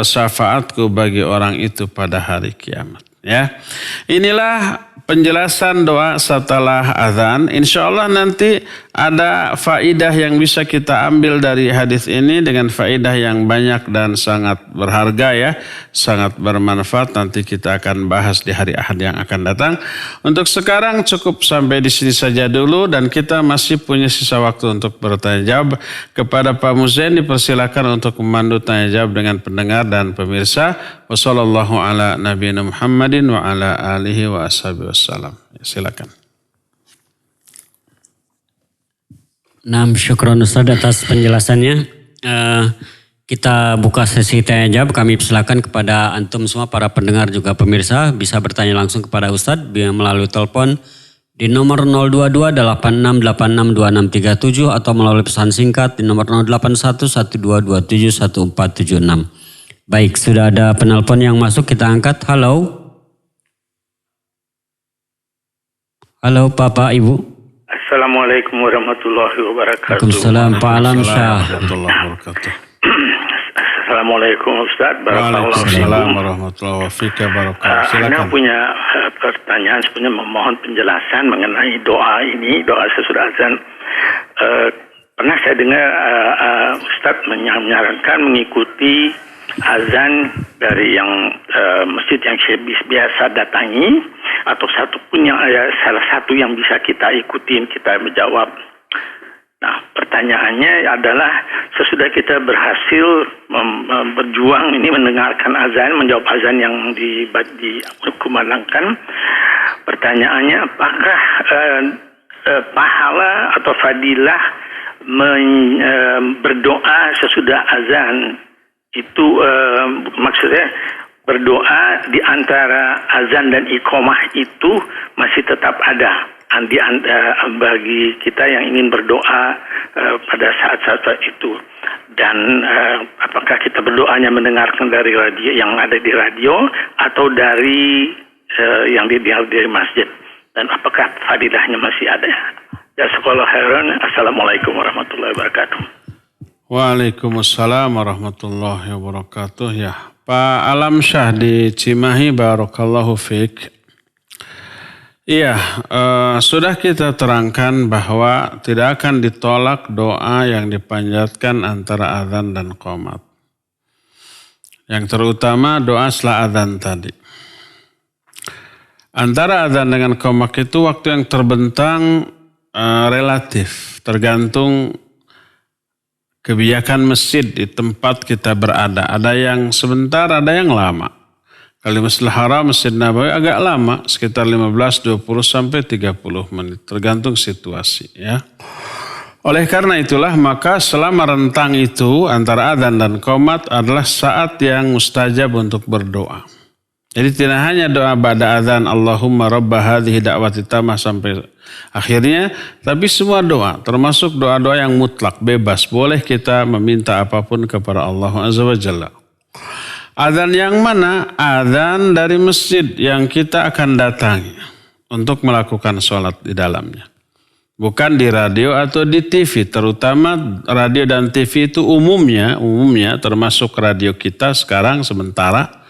syafaatku bagi orang itu pada hari kiamat. Ya, inilah penjelasan doa setelah azan. Insya Allah nanti ada faidah yang bisa kita ambil dari hadis ini dengan faidah yang banyak dan sangat berharga ya, sangat bermanfaat. Nanti kita akan bahas di hari Ahad yang akan datang. Untuk sekarang cukup sampai di sini saja dulu, dan kita masih punya sisa waktu untuk bertanya jawab. Kepada Pak Muzain dipersilakan untuk memandu tanya jawab dengan pendengar dan pemirsa. Wassallallahu ala nabiyina Muhammadin wa ala alihi wa ashabihi wassalam. Silakan. Nah, syukron Ustaz atas penjelasannya. Kita buka sesi tanya jawab. Kami persilakan kepada antum semua para pendengar juga pemirsa bisa bertanya langsung kepada Ustaz melalui telepon di nomor 022-8686-2637 atau melalui pesan singkat di nomor 081-1227-1476. Baik, sudah ada penelpon yang masuk, kita angkat. Halo. Halo Bapak Ibu. Assalamualaikum warahmatullahi wabarakatuh. Waalaikumsalam Pak Alamsyah. Assalamualaikum Ustaz. Waalaikumsalam warahmatullahi wabarakatuh. Silakan. Saya punya pertanyaan, sebenarnya memohon penjelasan mengenai doa ini, doa sesudah azan. Pernah saya dengar Ustaz menyarankan mengikuti azan dari yang masjid yang saya biasa datangi atau salah satu yang bisa kita ikutin, kita menjawab. Nah, pertanyaannya adalah sesudah kita berhasil berjuang ini mendengarkan azan, menjawab azan yang dikumandangkan, pertanyaannya apakah pahala atau fadilah berdoa sesudah azan itu maksudnya berdoa di antara azan dan iqamah itu masih tetap ada bagi kita yang ingin berdoa pada saat-saat itu, dan apakah kita berdoanya mendengarkan dari radio yang ada di radio atau dari yang di masjid, dan apakah fadilahnya masih ada. Jazakallahu khairan. Assalamualaikum warahmatullahi wabarakatuh. Waalaikumsalam warahmatullahi wabarakatuh. Ya, Pak Alam Syah di Cimahi, barakallahu fiik. Iya, sudah kita terangkan bahwa tidak akan ditolak doa yang dipanjatkan antara azan dan qomat. Yang terutama doa setelah azan tadi. Antara azan dengan qomat itu waktu yang terbentang relatif, tergantung kebijakan masjid di tempat kita berada. Ada yang sebentar, ada yang lama. Kalau Masjidil Haram, Masjid Nabawi agak lama, sekitar 15, 20 sampai 30 menit, tergantung situasi ya. Oleh karena itulah maka selama rentang itu antara adzan dan qomat adalah saat yang mustajab untuk berdoa. Jadi tidak hanya doa ba'da adzan Allahumma rabba hadhihi da'wati tammah sampai akhirnya, tapi semua doa, termasuk doa-doa yang mutlak, bebas, boleh kita meminta apapun kepada Allah Azza wa Jalla. Adzan yang mana? Adzan dari masjid yang kita akan datangi untuk melakukan sholat di dalamnya. Bukan di radio atau di TV, terutama radio dan TV itu umumnya termasuk radio kita sekarang sementara,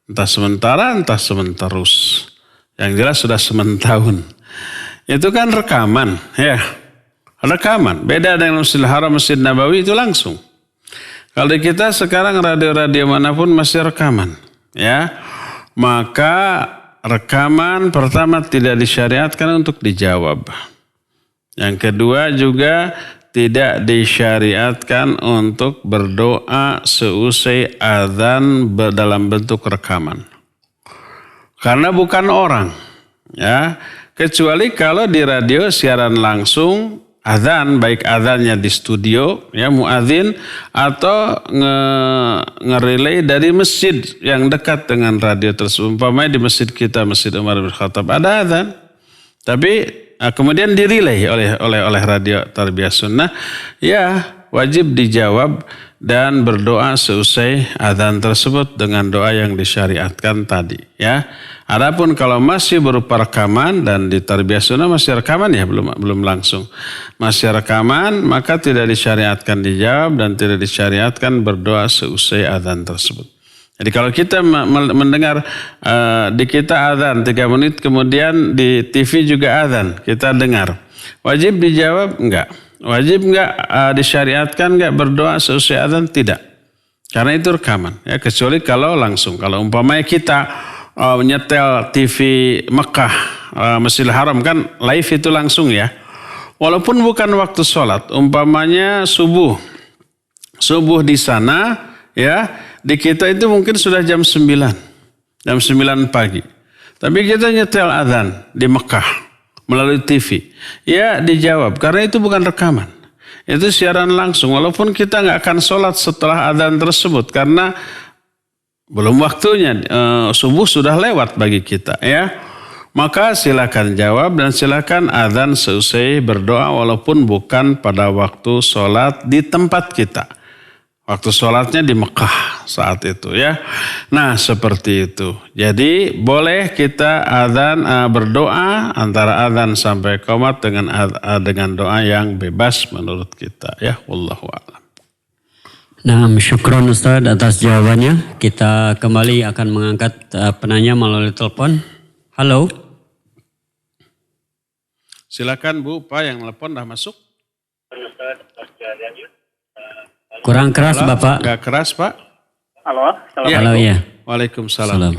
entah sementerus. Yang jelas sudah sementahun. Itu kan rekaman, ya. Rekaman. Beda dengan Masjidil Haram, Masjid Nabawi itu langsung. Kalau di kita sekarang radio-radio manapun masih rekaman, ya. Maka rekaman pertama tidak disyariatkan untuk dijawab. Yang kedua juga tidak disyariatkan untuk berdoa seusai azan dalam bentuk rekaman. Karena bukan orang, ya. Kecuali kalau di radio siaran langsung azan, baik azannya di studio ya muadzin atau ngerelay dari masjid yang dekat dengan radio tersebut. Umpamanya di masjid kita, Masjid Umar bin Khattab, ada azan, tapi kemudian direlay oleh radio Tarbiyah Sunnah, ya wajib dijawab dan berdoa seusai azan tersebut dengan doa yang disyariatkan tadi ya. Adapun kalau masih berupa rekaman dan di Tarbiyah Sunnah masih rekaman ya belum langsung. Masih rekaman maka tidak disyariatkan dijawab dan tidak disyariatkan berdoa seusai azan tersebut. Jadi kalau kita mendengar di kita azan 3 menit kemudian di TV juga azan, kita dengar. Wajib dijawab enggak? Wajib enggak disyariatkan enggak berdoa seusai azan? Tidak. Karena itu rekaman ya, kecuali kalau langsung. Kalau umpamanya kita nyetel TV Mekah, Masjidil Haram kan live itu langsung ya. Walaupun bukan waktu sholat, umpamanya subuh di sana ya, di kita itu mungkin sudah jam 9 pagi. Tapi kita nyetel azan di Mekah melalui TV, ya dijawab karena itu bukan rekaman. Itu siaran langsung, walaupun kita nggak akan sholat setelah azan tersebut karena belum waktunya, subuh sudah lewat bagi kita ya. Maka silakan jawab dan silakan azan seusai berdoa walaupun bukan pada waktu sholat di tempat kita. Waktu sholatnya di Mekah saat itu ya. Nah seperti itu. Jadi boleh kita azan berdoa antara azan sampai qomat dengan doa yang bebas menurut kita ya. Wallahu a'lam. Nah, syukron Ustaz atas jawabannya. Kita kembali akan mengangkat penanya melalui telepon. Halo. Silakan Bu, Pak yang telepon dah masuk. Kurang keras Halo, Bapak. Gak keras Pak. Halo, Halo ya. Waalaikumsalam. Salam.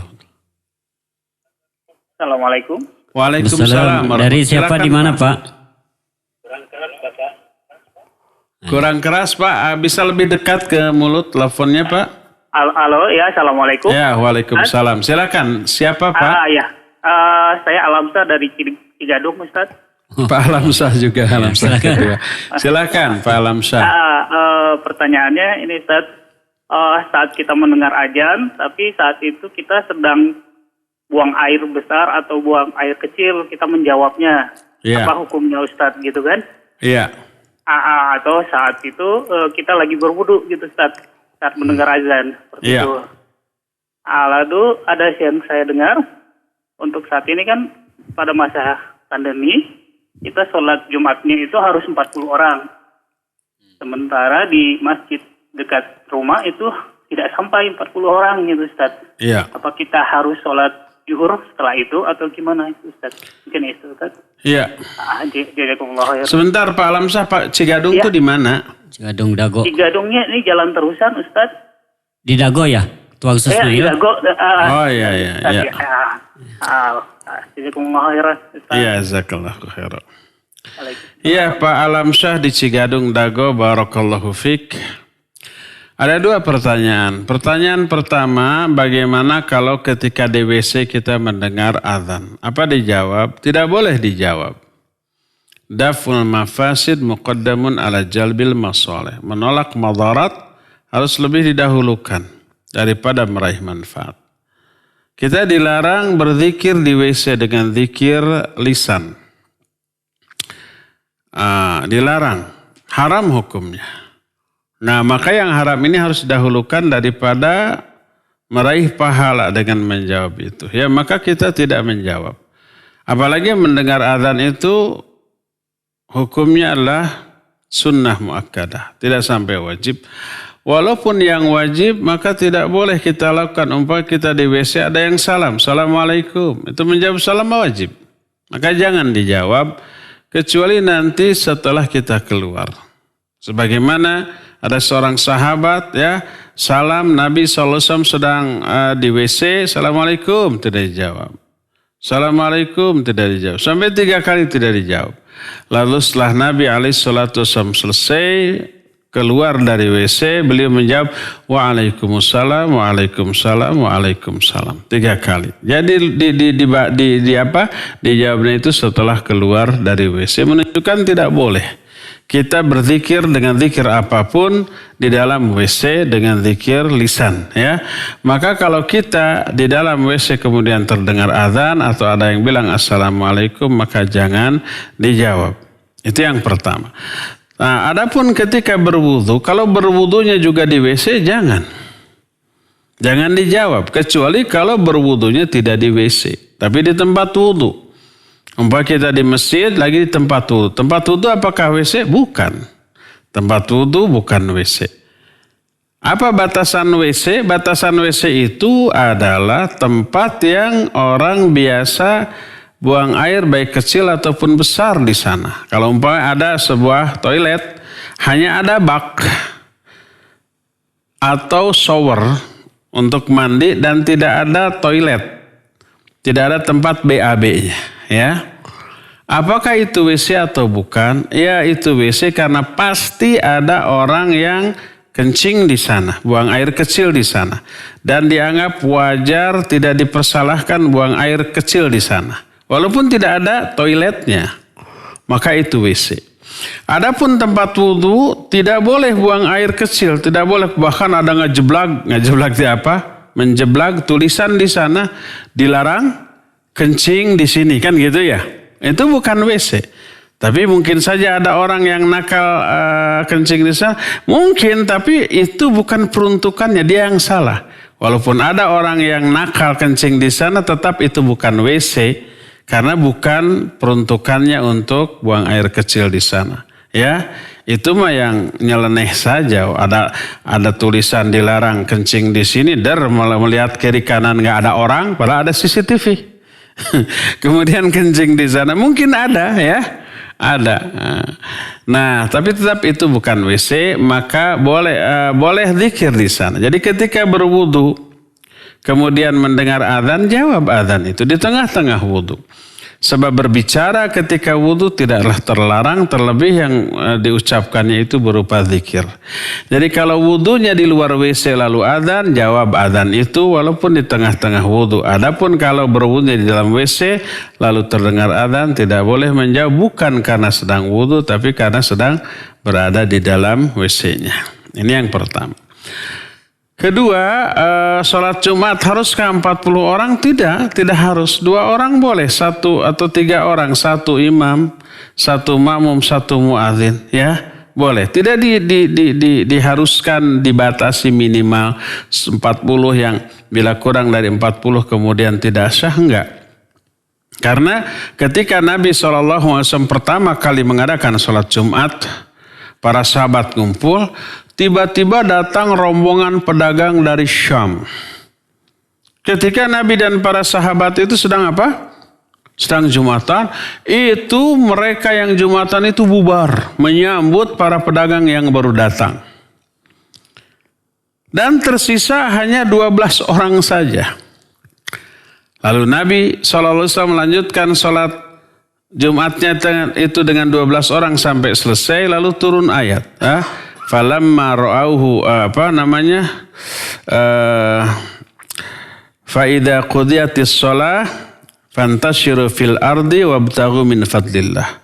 Assalamualaikum. Waalaikumsalam. Dari siapa Silakan, di mana Pak? Kurang keras Pak, bisa lebih dekat ke mulut teleponnya Pak? Halo, ya, assalamualaikum. Ya, waalaikumsalam. Silakan. Siapa Pak? Ya, saya Alamsa dari Cigadung, Ustaz. Pak Alamsah juga. Alamsah silakan. kedua. Silakan Pak Alamsah. Pertanyaannya ini, Ustaz, saat kita mendengar azan, tapi saat itu kita sedang buang air besar atau buang air kecil, kita menjawabnya. Iya. Apa hukumnya, Ustaz, gitu kan? Iya. Atau saat itu kita lagi berwudu gitu, Ustaz, saat mendengar azan seperti Iya. itu. Lalu ada yang saya dengar untuk saat ini kan pada masa pandemi kita sholat Jumatnya itu harus 40 orang. Sementara di masjid dekat rumah itu tidak sampai 40 orang gitu, Ustaz. Iya. Apa kita harus sholat zuhur setelah itu atau gimana itu, Ustaz? Mungkin itu, Ustaz. Iya. Jazakumullah khair. Sebentar Pak Alamsah, Pak Cigadung Iya. tuh di mana? Cigadung Dago. Cigadungnya ini jalan terusan, Ustaz. Di Dago ya? Tuang Saya Susnail. Cigago. Oh iya. Jazakumullah khairan, Ustaz. Iya, jazakallahu khairan. Waalaikumsalam. Iya Pak Alamsyah di Cigadung Dago, barakallahu fik. Ada dua pertanyaan. Pertanyaan pertama, bagaimana kalau ketika di WC kita mendengar azan? Apa dijawab? Tidak boleh dijawab. Daful mafasid muqaddamun ala jalbil masalih. Menolak madarat harus lebih didahulukan daripada meraih manfaat. Kita dilarang berzikir di WC dengan zikir lisan. Dilarang. Haram hukumnya. Nah, maka yang haram ini harus didahulukan daripada meraih pahala dengan menjawab itu. Ya, maka kita tidak menjawab. Apalagi mendengar azan itu hukumnya adalah sunnah muakkadah, tidak sampai wajib. Walaupun yang wajib, maka tidak boleh kita lakukan. Umpama kita di WC ada yang salam, Assalamualaikum. Itu menjawab salam wajib. Maka jangan dijawab, kecuali nanti setelah kita keluar. Sebagaimana ada seorang sahabat ya, salam Nabi SAW sedang di WC, Assalamualaikum, tidak dijawab. Assalamualaikum, tidak dijawab. Sampai 3 kali tidak dijawab. Lalu setelah Nabi SAW selesai keluar dari WC, beliau menjawab Waalaikumsalam, Waalaikumsalam, Waalaikumsalam 3 kali. Jadi dijawabnya itu setelah keluar dari WC, menunjukkan tidak boleh kita berzikir dengan zikir apapun di dalam WC dengan zikir lisan ya. Maka kalau kita di dalam WC kemudian terdengar azan atau ada yang bilang Assalamualaikum, maka jangan dijawab. Itu yang pertama. Nah, adapun ketika berwudu, kalau berwudunya juga di WC jangan dijawab, kecuali kalau berwudunya tidak di WC tapi di tempat wudu. Umpama kita di masjid lagi di tempat wudu. Tempat wudu apakah WC? Bukan. Tempat wudu bukan WC. Apa batasan WC? Batasan WC itu adalah tempat yang orang biasa buang air baik kecil ataupun besar di sana. Kalau umpama ada sebuah toilet, hanya ada bak atau shower untuk mandi dan tidak ada toilet. Tidak ada tempat BAB-nya. Ya, apakah itu WC atau bukan? Ya, itu WC karena pasti ada orang yang kencing di sana, buang air kecil di sana, dan dianggap wajar, tidak dipersalahkan buang air kecil di sana, walaupun tidak ada toiletnya, maka itu WC. Adapun tempat wudu tidak boleh buang air kecil, tidak boleh, bahkan ada ngejeblak itu apa? Menjeblak tulisan di sana dilarang. Kencing di sini kan gitu ya. Itu bukan WC. Tapi mungkin saja ada orang yang nakal kencing di sana. Mungkin, tapi itu bukan peruntukannya, dia yang salah. Walaupun ada orang yang nakal kencing di sana, tetap itu bukan WC. Karena bukan peruntukannya untuk buang air kecil di sana. Ya, itu mah yang nyeleneh saja. Ada tulisan dilarang kencing di sini, melihat kiri kanan nggak ada orang, padahal ada CCTV. Kemudian kencing di sana mungkin ada ya, Ada. Nah, tapi tetap itu bukan WC, maka boleh zikir di sana. Jadi ketika berwudu, kemudian mendengar azan, jawab azan itu di tengah-tengah wudu. Sebab berbicara ketika wudu tidaklah terlarang, terlebih yang diucapkannya itu berupa zikir. Jadi kalau wudunya di luar WC lalu azan, jawab azan itu walaupun di tengah-tengah wudu. Adapun kalau berwudunya di dalam WC lalu terdengar azan, tidak boleh menjawab bukan karena sedang wudu, tapi karena sedang berada di dalam WC-nya. Ini yang pertama. Kedua, sholat Jumat haruskah 40 orang? Tidak harus. 2 orang boleh, 1 atau 3 orang, 1 imam, 1 makmum, 1 muadzin, ya boleh. Tidak diharuskan dibatasi minimal 40 yang bila kurang dari 40 kemudian tidak sah, enggak. Karena ketika Nabi SAW pertama kali mengadakan sholat Jumat, para sahabat ngumpul. Tiba-tiba datang rombongan pedagang dari Syam. Ketika Nabi dan para sahabat itu sedang apa? Sedang Jumatan. Itu mereka yang Jumatan itu bubar. Menyambut para pedagang yang baru datang. Dan tersisa hanya 12 orang saja. Lalu Nabi SAW melanjutkan sholat Jumatnya itu dengan 12 orang sampai selesai. Lalu turun ayat. Falamma ra'auhu fa idza qudiyatis shalah fantashiru fil ardi wabtaghu min fadlillah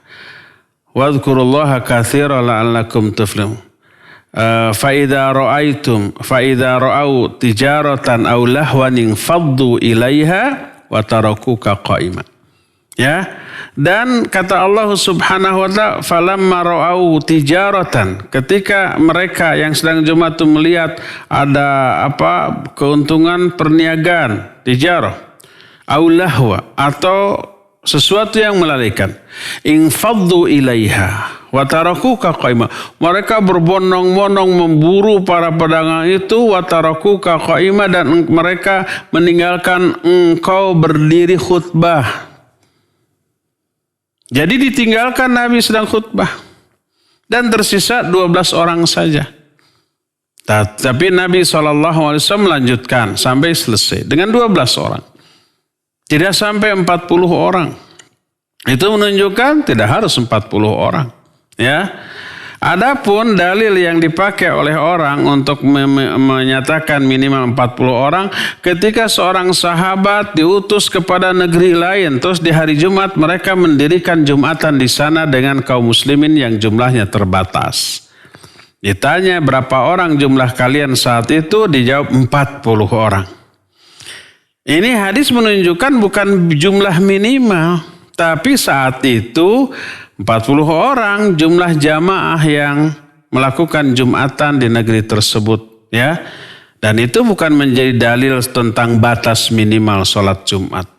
wadhkurullaha katsiran la'allakum tuflihun. Fa idza ra'au tijaratan aw lahwan faddu ilaiha wa tarakuka qa'iman. Ya. Dan kata Allah Subhanahu wa ta'ala, falamma ra'au tijaratan, ketika mereka yang sedang Jumat itu melihat ada keuntungan perniagaan, tijarah, au lahwa, atau sesuatu yang melarikan, infaddu ilaiha wa tarakuka qaima, mereka berbondong-bondong memburu para pedagang itu, wa tarakuka qaima, dan mereka meninggalkan engkau berdiri khutbah. Jadi ditinggalkan Nabi sedang khutbah. Dan tersisa 12 orang saja. Tapi Nabi SAW melanjutkan sampai selesai. Dengan 12 orang. Tidak sampai 40 orang. Itu menunjukkan tidak harus 40 orang. Ya. Adapun dalil yang dipakai oleh orang untuk menyatakan minimal 40 orang, ketika seorang sahabat diutus kepada negeri lain, terus di hari Jumat mereka mendirikan Jumatan di sana dengan kaum muslimin yang jumlahnya terbatas. Ditanya berapa orang jumlah kalian saat itu, dijawab 40 orang. Ini hadis menunjukkan bukan jumlah minimal, tapi saat itu 40 orang jumlah jamaah yang melakukan Jumatan di negeri tersebut, ya. Dan itu bukan menjadi dalil tentang batas minimal sholat Jumat.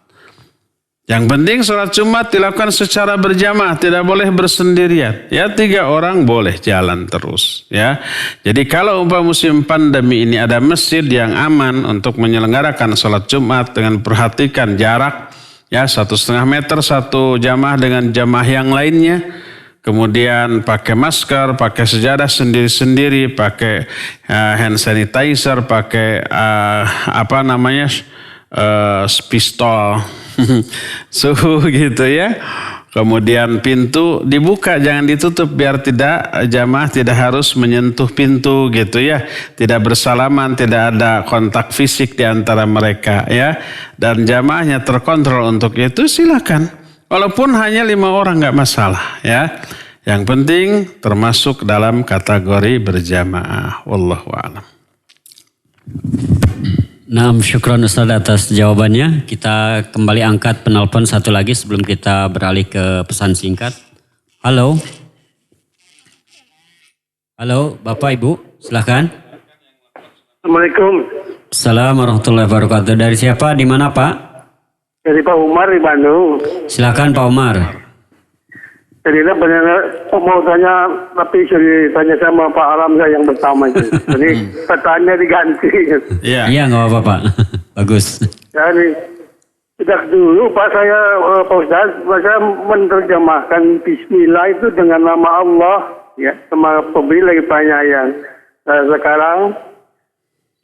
Yang penting sholat Jumat dilakukan secara berjamaah, tidak boleh bersendirian. Ya, 3 orang boleh jalan terus, ya. Jadi kalau musim pandemi ini ada masjid yang aman untuk menyelenggarakan sholat Jumat dengan perhatikan jarak, ya 1,5 meter satu jamaah dengan jamaah yang lainnya. Kemudian pakai masker, pakai sejadah sendiri-sendiri, pakai hand sanitizer, pakai pistol suhu gitu ya. Kemudian pintu dibuka, jangan ditutup biar jamaah tidak harus menyentuh pintu gitu ya. Tidak bersalaman, tidak ada kontak fisik di antara mereka ya. Dan jamaahnya terkontrol untuk itu, silakan. Walaupun hanya 5 orang nggak masalah ya. Yang penting termasuk dalam kategori berjamaah. Wallahu a'lam. Naam, syukran Ustaz atas jawabannya. Kita kembali angkat penelpon satu lagi sebelum kita beralih ke pesan singkat. Halo. Halo, Bapak Ibu, silakan. Assalamualaikum. Assalamualaikum warahmatullahi wabarakatuh. Dari siapa? Di mana, Pak? Dari Pak Umar di Bandung. Silakan Pak Umar. Jadi mau tanya, tapi sudah tanya sama Pak Alamza yang pertama itu. Jadi pertanyaan diganti. Iya. Iya, nggak apa-apa Pak. Bagus. Jadi Sejak dulu Pak Ustaz, saya menerjemahkan Bismillah itu dengan nama Allah, ya, sama pembeli lagi penyayang. Sekarang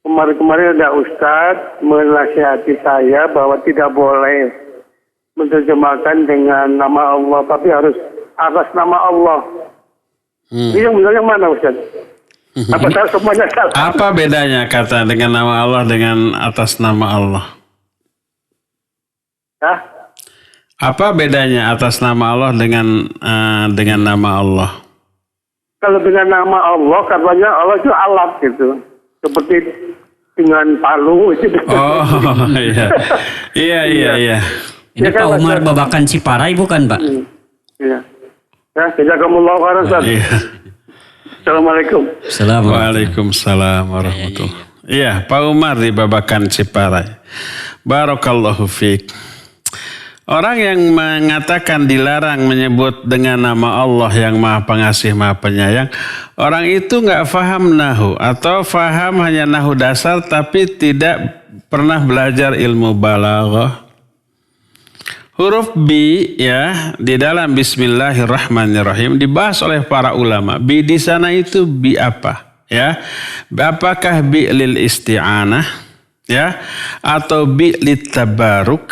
kemarin ada Ustaz menasihati saya bahwa tidak boleh menerjemahkan dengan nama Allah, tapi harus atas nama Allah. Ini yang benar yang mana Ustaz? Apa semuanya salah? Apa bedanya kata dengan nama Allah dengan atas nama Allah? Hah? Apa bedanya atas nama Allah dengan nama Allah? Kalau dengan nama Allah, katanya Allah itu alat gitu. Seperti dengan palu itu. Oh iya. Iya. Ini Pak Umar Babakan Ciparai bukan Pak? Iya. Ya, jazakumullah khairan Ustaz. Iya. Assalamualaikum. Waalaikumsalam warahmatullahi. Iya, Pak Umar di Babakan Ciparai. Barakallahu fiik. Orang yang mengatakan dilarang menyebut dengan nama Allah yang Maha Pengasih, Maha Penyayang, orang itu nggak faham nahu atau faham hanya nahu dasar tapi tidak pernah belajar ilmu balaghah. Huruf B ya di dalam Bismillahirrahmanirrahim dibahas oleh para ulama. B di sana itu B apa? Ya, apakah B lil isti'anah? Ya, atau B lit tabaruk?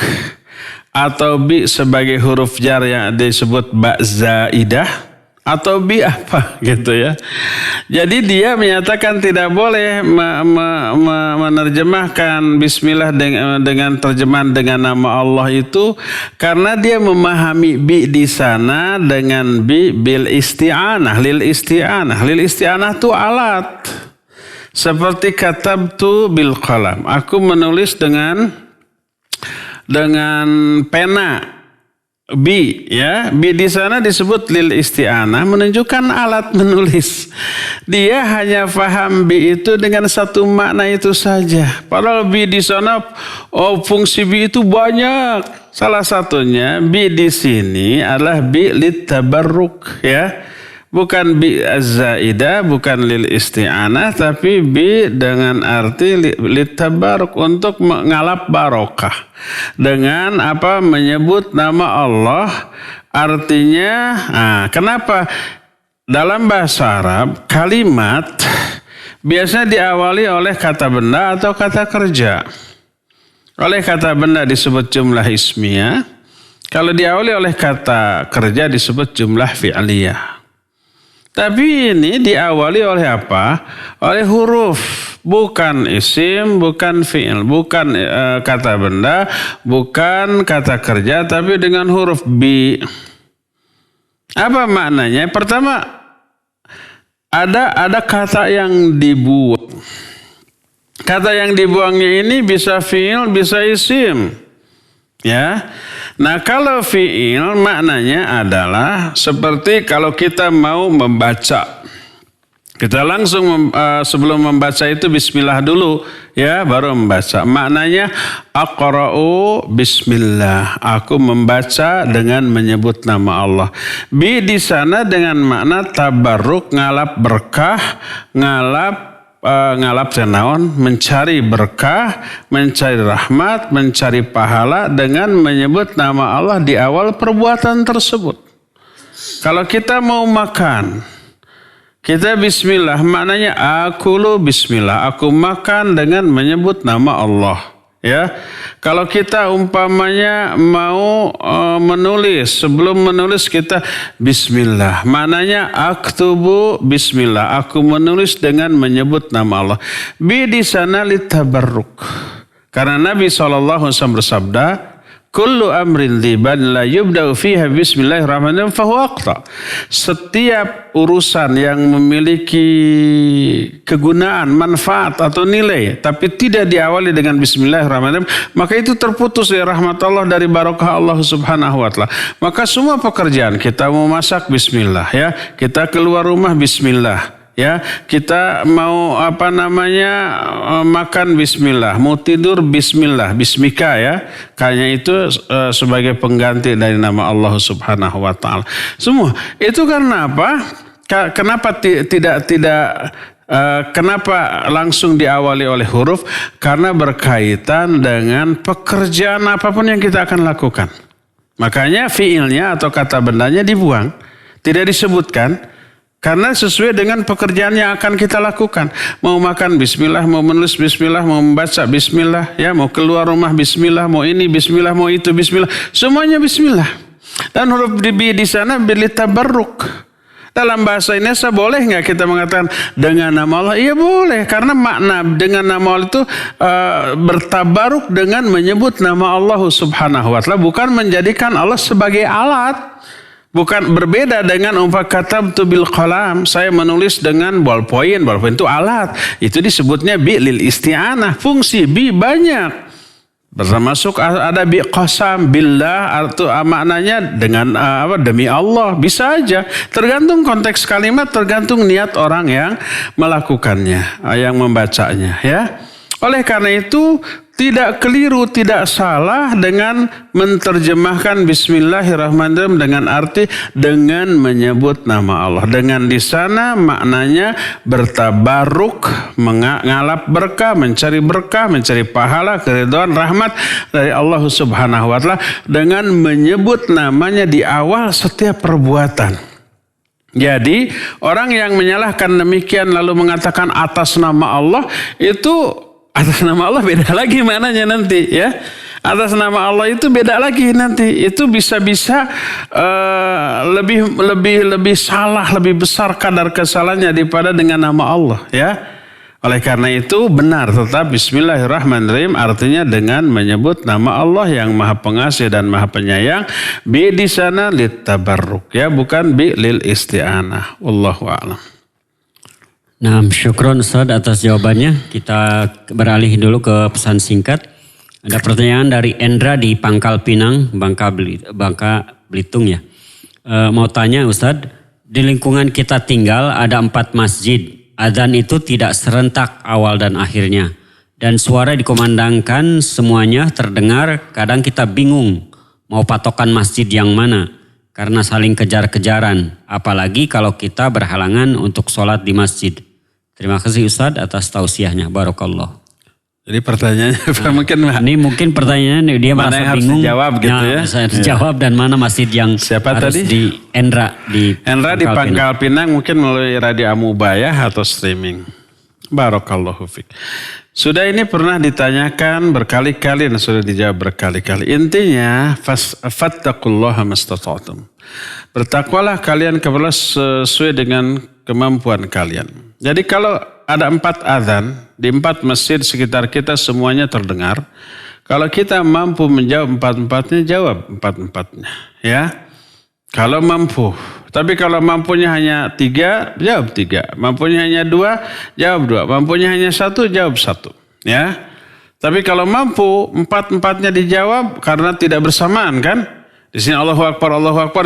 Atau bi sebagai huruf jar yang disebut ba zaidah, atau bi apa gitu ya. Jadi dia menyatakan tidak boleh menerjemahkan bismillah dengan terjemahan dengan nama Allah itu karena dia memahami bi di sana dengan bi bil isti'anah, lil isti'anah. Lil isti'anah itu alat. Seperti katabtu bil qalam. Aku menulis dengan pena. Bi ya, bi di sana disebut lil isti'anah menunjukkan alat menulis. Dia hanya faham bi itu dengan satu makna itu saja. Padahal bi di sana fungsi bi itu banyak. Salah satunya bi di sini adalah bi lit tabarruk ya. Bukan bi az-zaidah, bukan lil isti'anah, tapi bi dengan arti lit tabarruk untuk mengalap barokah. Dengan apa? Menyebut nama Allah. Artinya, kenapa? Dalam bahasa Arab, kalimat biasanya diawali oleh kata benda atau kata kerja. Oleh kata benda disebut jumlah ismiyah. Kalau diawali oleh kata kerja disebut jumlah fi'liyah. Tapi ini diawali oleh apa? Oleh huruf. Bukan isim, bukan fi'il, bukan kata benda, bukan kata kerja, tapi dengan huruf bi. Apa maknanya? Pertama, ada kata yang dibuang. Kata yang dibuangnya ini bisa fi'il, bisa isim. Ya. Nah, kalau fi'il maknanya adalah seperti kalau kita mau membaca. Kita langsung sebelum membaca itu bismillah dulu ya, baru membaca. Maknanya aqra'u bismillah. Aku membaca dengan menyebut nama Allah. Bi di sana dengan makna tabarruk, ngalap berkah, ngalap tenaon, mencari berkah, mencari rahmat, mencari pahala dengan menyebut nama Allah di awal perbuatan tersebut. Kalau kita mau makan, kita bismillah, maknanya akulu bismillah, aku makan dengan menyebut nama Allah. Ya, kalau kita umpamanya mau menulis, sebelum menulis kita bismillah, maknanya aktubu bismillah, aku menulis dengan menyebut nama Allah. Bi di sana litabarruk, karena Nabi SAW bersabda, kullu amrin dhiban la yubda'u fiha bismillahirrahmanirrahim fahuwa aqta. Setiap urusan yang memiliki kegunaan, manfaat atau nilai tapi tidak diawali dengan bismillahirrahmanirrahim, maka itu terputus dari rahmat Allah, dari barokah Allah Subhanahu wa taala. Maka semua pekerjaan, kita mau masak bismillah ya, kita keluar rumah bismillah. Ya, kita mau makan bismillah, mau tidur bismillah, bismika ya. Kayaknya itu sebagai pengganti dari nama Allah Subhanahu wa taala. Semua itu karena apa? Kenapa tidak Kenapa langsung diawali oleh huruf? Karena berkaitan dengan pekerjaan apapun yang kita akan lakukan. Makanya fiilnya atau kata bendanya dibuang. Tidak disebutkan. Karena sesuai dengan pekerjaan yang akan kita lakukan. Mau makan bismillah, mau menulis bismillah, mau membaca bismillah. Ya, mau keluar rumah bismillah, mau ini bismillah, mau itu bismillah. Semuanya bismillah. Dan huruf di sana bil tabarruk. Dalam bahasa Indonesia boleh nggak kita mengatakan dengan nama Allah? Iya boleh, karena makna dengan nama Allah itu bertabaruk dengan menyebut nama Allah Subhanahu wa Ta'ala, bukan menjadikan Allah sebagai alat. Bukan berbeda dengan katabtu bil qalam, saya menulis dengan ballpoint itu alat. Itu disebutnya bi lil isti'anah, fungsi bi banyak. Termasuk ada bi qasam billah, atau maknanya dengan demi Allah, bisa aja. Tergantung konteks kalimat, tergantung niat orang yang melakukannya, yang membacanya, ya. Oleh karena itu tidak keliru, tidak salah dengan menterjemahkan Bismillahirrahmanirrahim dengan arti dengan menyebut nama Allah. Dengan di sana maknanya bertabaruk, mengalap berkah, mencari pahala, keridhaan, rahmat dari Allah Subhanahu wa Ta'ala dengan menyebut namanya di awal setiap perbuatan. Jadi orang yang menyalahkan demikian lalu mengatakan atas nama Allah, itu atas nama Allah beda lagi maknanya nanti, ya. Atas nama Allah itu beda lagi nanti. Itu bisa-bisa lebih salah, lebih besar kadar kesalahannya daripada dengan nama Allah, ya. Oleh karena itu benar tetap Bismillahirrahmanirrahim artinya dengan menyebut nama Allah yang Maha Pengasih dan Maha Penyayang. Bi di sana lit tabarruk, ya, bukan bi lil isti'anah. Wallahu a'lam. Nah, syukron Ustaz atas jawabannya. Kita beralih dulu ke pesan singkat. Ada pertanyaan dari Endra di Pangkal Pinang, Bangka Belitung, ya. Mau tanya Ustaz, di lingkungan kita tinggal ada 4 masjid. Adzan itu tidak serentak awal dan akhirnya. Dan suara dikumandangkan semuanya terdengar, kadang kita bingung mau patokan masjid yang mana. Karena saling kejar-kejaran. Apalagi kalau kita berhalangan untuk sholat di masjid. Terima kasih Ustadz atas tausiahnya. Barakallah. Jadi pertanyaannya mungkin pertanyaannya dia mana merasa yang harus bingung. dijawab gitu ya. Saya dijawab dan mana masjid yang siapa harus tadi? Di Endra di Pangkal Pinang mungkin melalui radio Amubayah atau streaming. Barakallahu fiik. Sudah ini pernah ditanyakan berkali-kali dan sudah dijawab berkali-kali. Intinya fattaqullaha mastata'tum. Bertakwalah kalian kepada sesuai dengan kemampuan kalian. Jadi kalau ada 4 adzan di 4 masjid sekitar kita semuanya terdengar. Kalau kita mampu menjawab 4-4-nya, jawab 4-4-nya, ya. Kalau mampu. Tapi kalau mampunya hanya 3, jawab 3. Mampunya hanya 2, jawab 2. Mampunya hanya 1, jawab 1, ya. Tapi kalau mampu 4-4-nya dijawab karena tidak bersamaan kan. Di sini Allahu Akbar,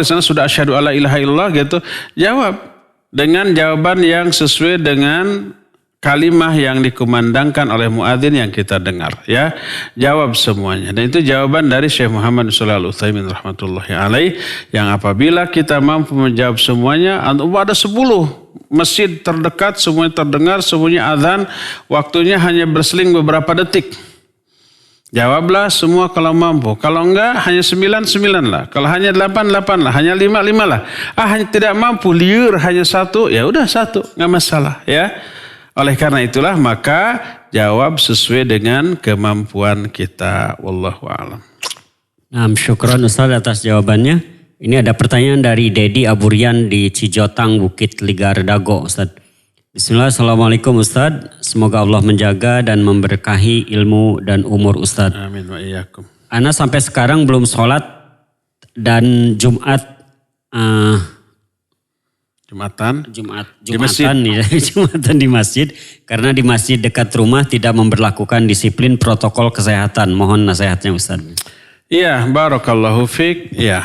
di sana sudah asyhadu alla ilaha illallah gitu. Jawab dengan jawaban yang sesuai dengan kalimah yang dikumandangkan oleh muadzin yang kita dengar, ya. Jawab semuanya. Dan itu jawaban dari Syekh Muhammad Shallallahu Alaihi Wasallam rahmatullahi alaih, yang apabila kita mampu menjawab semuanya, ada 10 masjid terdekat semuanya terdengar, semuanya azan, waktunya hanya berseling beberapa detik. Jawablah semua kalau mampu. Kalau enggak hanya 9 lah. Kalau hanya 8 lah. Hanya 5 lah. Hanya tidak mampu liur hanya 1, ya udah 1, enggak masalah, ya. Oleh karena itulah maka jawab sesuai dengan kemampuan kita. Wallahu a'lam. Nah, syukron Ustaz atas jawabannya. Ini ada pertanyaan dari Dedi Aburian di Cijotang, Bukit Ligar Dago, Ustaz. Bismillah, Assalamualaikum Ustaz. Semoga Allah menjaga dan memberkahi ilmu dan umur Ustaz. Amin wa iyyakum. Ana sampai sekarang belum sholat dan Jumatan di masjid karena di masjid dekat rumah tidak memberlakukan disiplin protokol kesehatan. Mohon nasihatnya Ustaz. Iya, barakallahu fiik. Iya.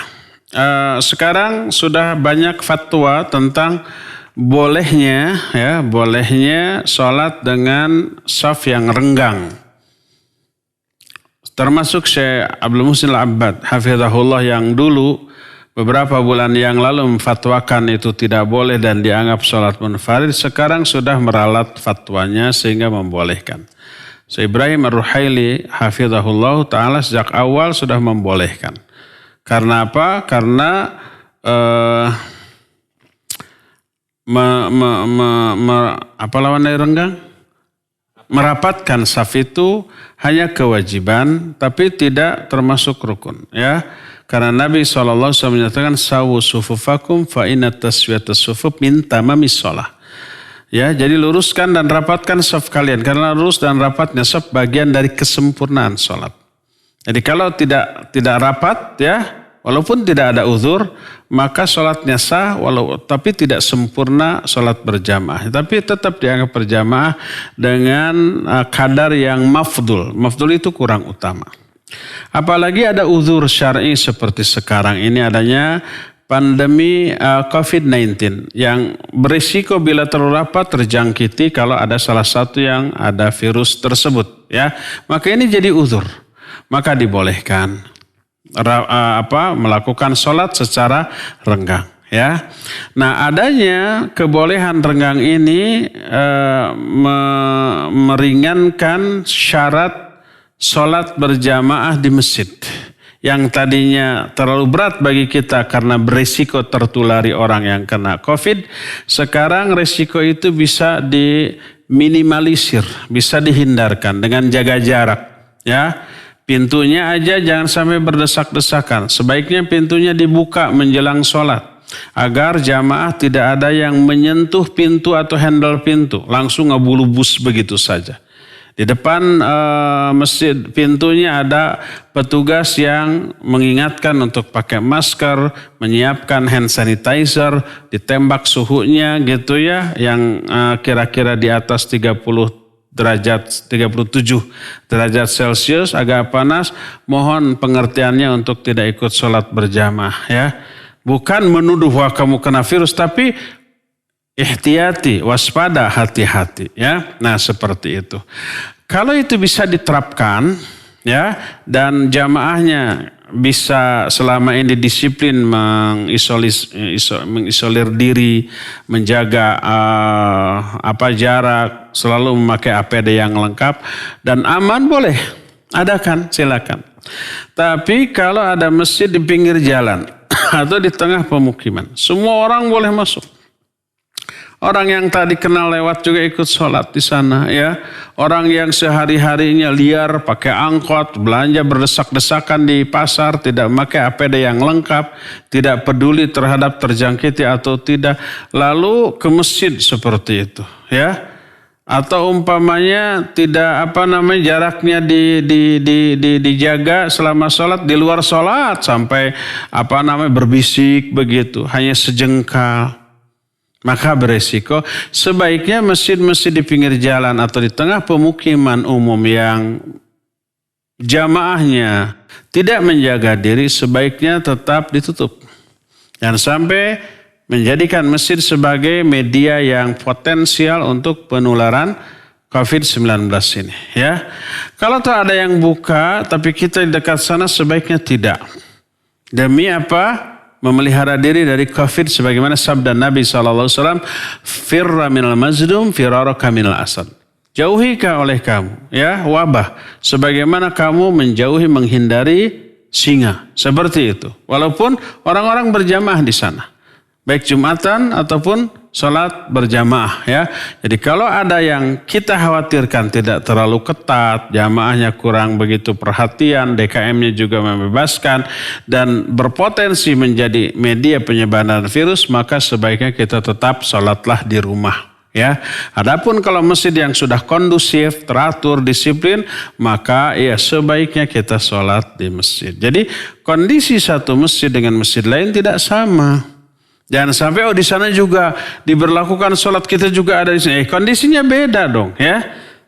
Sekarang sudah banyak fatwa tentang bolehnya sholat dengan shaf yang renggang. Termasuk Syekh Abdul Muhsin Al-Abbad hafizahullah yang dulu beberapa bulan yang lalu memfatwakan itu tidak boleh dan dianggap sholat munfarid, sekarang sudah meralat fatwanya sehingga membolehkan. So, Ibrahim Ar-Ruhaili hafizahullah ta'ala sejak awal sudah membolehkan. Karena apa? Karena apa lawan dari renggang? Merapatkan saf itu hanya kewajiban tapi tidak termasuk rukun, ya. Karena Nabi SAW menyatakan sawu sufufakum fa inna taswiyatas sufuf min tamamis shalah. Ya, jadi luruskan dan rapatkan saf kalian karena lurus dan rapatnya saf bagian dari kesempurnaan salat. Jadi kalau tidak rapat, ya, walaupun tidak ada uzur, maka sholatnya sah tapi tidak sempurna sholat berjamaah. Tapi tetap dianggap berjamaah dengan kadar yang mafdul. Mafdul itu kurang utama. Apalagi ada uzur syar'i seperti sekarang ini adanya pandemi COVID-19 yang berisiko bila terlalu rapat terjangkiti kalau ada salah satu yang ada virus tersebut, ya. Maka ini jadi uzur. Maka dibolehkan melakukan sholat secara renggang, ya. Nah, adanya kebolehan renggang ini meringankan syarat sholat berjamaah di masjid yang tadinya terlalu berat bagi kita karena berisiko tertulari orang yang kena COVID. Sekarang risiko itu bisa diminimalisir, bisa dihindarkan dengan jaga jarak, ya. Pintunya aja jangan sampai berdesak-desakan. Sebaiknya pintunya dibuka menjelang sholat. Agar jamaah tidak ada yang menyentuh pintu atau handle pintu. Langsung ngebulubus begitu saja. Di depan masjid pintunya ada petugas yang mengingatkan untuk pakai masker, menyiapkan hand sanitizer, ditembak suhunya gitu ya. Yang kira-kira di atas 37 derajat Celcius, agak panas, mohon pengertiannya untuk tidak ikut sholat berjamaah, ya. Bukan menuduh wah kamu kena virus, tapi ihtiyati, waspada, hati-hati, ya. Nah, seperti itu. Kalau itu bisa diterapkan, ya, dan jamaahnya bisa selama ini disiplin mengisolir diri, menjaga jarak, selalu memakai APD yang lengkap dan aman, boleh adakan, silakan. Tapi kalau ada masjid di pinggir jalan atau di tengah pemukiman, semua orang boleh masuk. Orang yang tadi kenal lewat juga ikut sholat di sana, ya. Orang yang sehari-harinya liar, pakai angkot, belanja berdesak-desakan di pasar, tidak memakai APD yang lengkap, tidak peduli terhadap terjangkiti atau tidak, lalu ke masjid seperti itu, ya. Atau umpamanya tidak jaraknya dijaga selama sholat, di luar sholat sampai berbisik begitu, hanya sejengkal. Maka beresiko. Sebaiknya masjid-masjid di pinggir jalan atau di tengah pemukiman umum yang jamaahnya tidak menjaga diri, sebaiknya tetap ditutup. Dan sampai menjadikan masjid sebagai media yang potensial untuk penularan COVID-19 ini, ya. Kalau tak ada yang buka tapi kita di dekat sana, sebaiknya tidak. Demi apa? Memelihara diri dari COVID sebagaimana sabda Nabi SAW, firra minal mazlum firaraka minal asad. Jauhikah oleh kamu, ya, wabah sebagaimana kamu menghindari singa. Seperti itu. Walaupun orang-orang berjamaah di sana, baik Jumatan ataupun sholat berjamaah, ya. Jadi kalau ada yang kita khawatirkan tidak terlalu ketat, jamaahnya kurang begitu perhatian, DKM-nya juga membebaskan dan berpotensi menjadi media penyebaran virus, maka sebaiknya kita tetap sholatlah di rumah, ya. Adapun kalau masjid yang sudah kondusif, teratur, disiplin, maka ya sebaiknya kita sholat di masjid. Jadi kondisi satu masjid dengan masjid lain tidak sama. Jangan sampai di sana juga diberlakukan sholat, kita juga ada di sini. Kondisinya beda dong, ya.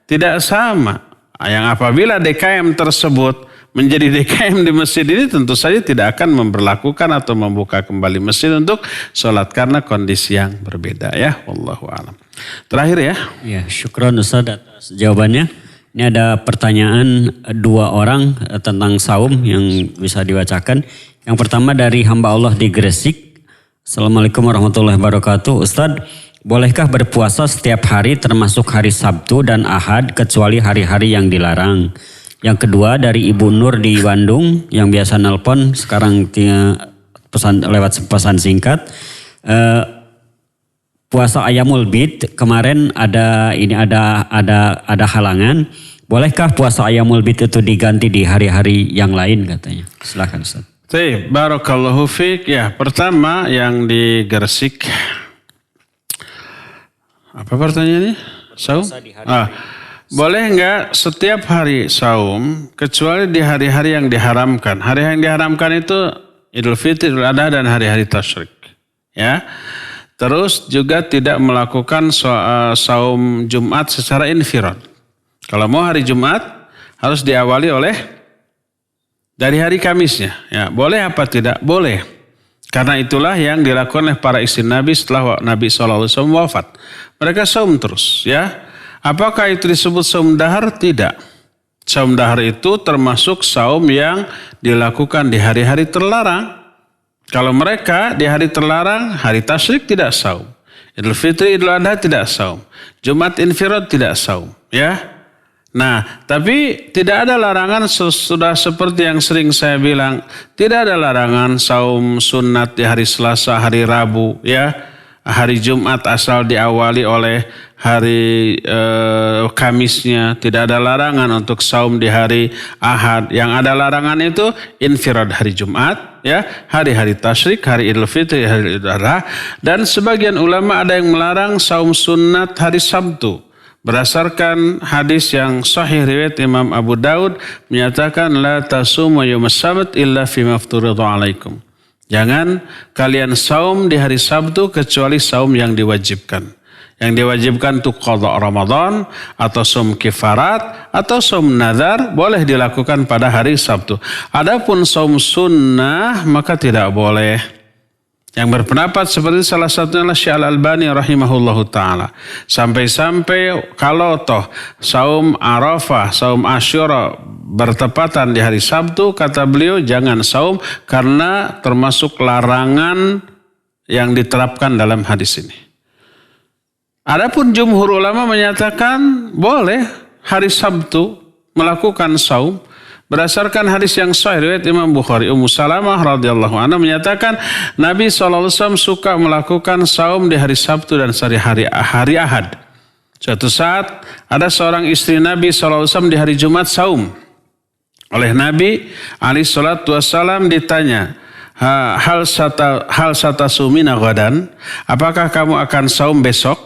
Tidak sama. Yang apabila DKM tersebut menjadi DKM di masjid ini tentu saja tidak akan memberlakukan atau membuka kembali masjid untuk sholat karena kondisi yang berbeda, ya. Wallahu a'lam. Terakhir, ya. Ya, syukron Ustaz atas jawabannya. Ini ada pertanyaan 2 orang tentang saum yang bisa dibacakan. Yang pertama dari hamba Allah di Gresik. Assalamualaikum warahmatullahi wabarakatuh. Ustadz, bolehkah berpuasa setiap hari termasuk hari Sabtu dan Ahad kecuali hari-hari yang dilarang? Yang kedua dari Ibu Nur di Bandung yang biasa nelpon, sekarang pesan lewat pesan singkat. Puasa Ayamul Bid kemarin ada halangan. Bolehkah puasa Ayamul Bid itu diganti di hari-hari yang lain katanya? Silakan Ustaz. Barakallahu fiik. Ya, pertama yang di Gresik. Apa pertanyaannya? Saum? Boleh enggak setiap hari saum kecuali di hari-hari yang diharamkan? Hari yang diharamkan itu Idul Fitri, Idul Adha dan hari-hari tasyrik. Ya. Terus juga tidak melakukan saum Jumat secara infirad. Kalau mau hari Jumat harus diawali dari hari Kamisnya. Ya, boleh apa tidak? Boleh. Karena itulah yang dilakukan oleh para istri Nabi setelah Nabi SAW wafat. Mereka saum terus. Ya, apakah itu disebut saum dahar? Tidak. Saum dahar itu termasuk saum yang dilakukan di hari-hari terlarang. Kalau mereka di hari terlarang, hari tasyrik tidak saum. Idul Fitri, Idul Adha tidak saum. Jumat infirad tidak saum. Ya. Nah, tapi tidak ada larangan sudah seperti yang sering saya bilang. Tidak ada larangan saum sunat di hari Selasa, hari Rabu. Ya. Hari Jumat asal diawali oleh hari Kamisnya. Tidak ada larangan untuk saum di hari Ahad. Yang ada larangan itu infirad hari Jumat, ya, hari-hari tasyrik, hari Idul Fitri, hari Idul Adha. Dan sebagian ulama ada yang melarang saum sunat hari Sabtu. Berdasarkan hadis yang sahih riwayat Imam Abu Daud menyatakan la tasumu yaumas sabt illa fima afturida alaikum. Jangan kalian saum di hari Sabtu kecuali saum yang diwajibkan. Yang diwajibkan itu qadha Ramadan atau saum kifarat atau saum nazar boleh dilakukan pada hari Sabtu. Adapun saum sunnah maka tidak boleh. Yang berpendapat seperti salah satunya adalah Syekh Al-Albani rahimahullahu ta'ala. Sampai-sampai kalau toh saum Arafah, saum Asyura bertepatan di hari Sabtu, kata beliau jangan saum karena termasuk larangan yang diterapkan dalam hadis ini. Adapun jumhur ulama menyatakan boleh hari Sabtu melakukan saum. Berdasarkan hadis yang sahih riwayat Imam Bukhari, Ummu Salamah radhiyallahu anha menyatakan Nabi SAW suka melakukan saum di hari Sabtu dan hari Ahad. Suatu saat ada seorang istri Nabi SAW di hari Jumat saum. Oleh Nabi alaihissalam ditanya, hal satasumina ghadan, apakah kamu akan saum besok?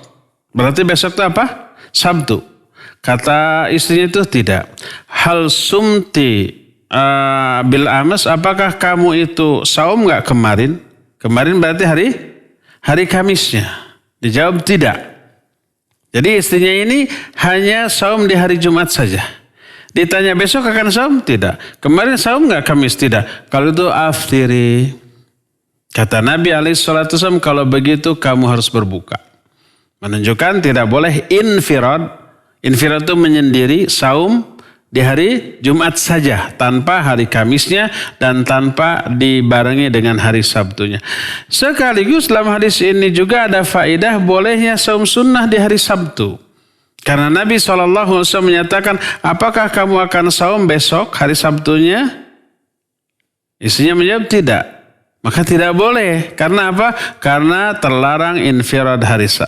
Berarti besok itu apa? Sabtu. Kata istrinya itu tidak. Hal sumti bil amas, apakah kamu itu saum enggak kemarin? Kemarin berarti hari Kamisnya. Dijawab tidak. Jadi istrinya ini hanya saum di hari Jumat saja. Ditanya besok akan saum? Tidak. Kemarin saum enggak Kamis? Tidak. Kalau itu aftiri. Kata Nabi alaihissalam, kalau begitu kamu harus berbuka. Menunjukkan tidak boleh infirad. Infirad itu menyendiri saum di hari Jumat saja tanpa hari Kamisnya dan tanpa dibarengi dengan hari Sabtunya. Sekaligus dalam hadis ini juga ada faedah bolehnya saum sunnah di hari Sabtu. Karena Nabi SAW menyatakan, apakah kamu akan saum besok hari Sabtunya? Istrinya menjawab tidak. Maka tidak boleh. Karena apa? Karena terlarang infirad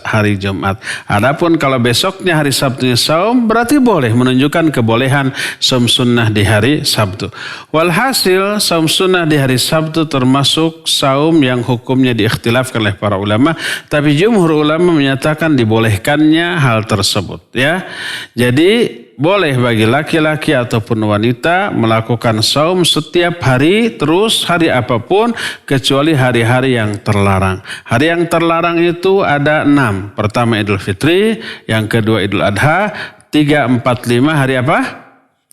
hari Jumat. Adapun kalau besoknya hari Sabtunya saum, berarti boleh, menunjukkan kebolehan saum sunnah di hari Sabtu. Walhasil saum sunnah di hari Sabtu termasuk saum yang hukumnya diikhtilafkan oleh para ulama. Tapi jumhur ulama menyatakan dibolehkannya hal tersebut. Ya, jadi boleh bagi laki-laki ataupun wanita melakukan saum setiap hari, terus hari apapun, kecuali hari-hari yang terlarang. Hari yang terlarang itu ada 6. Pertama Idul Fitri, yang kedua Idul Adha, 3, 4, 5 hari apa?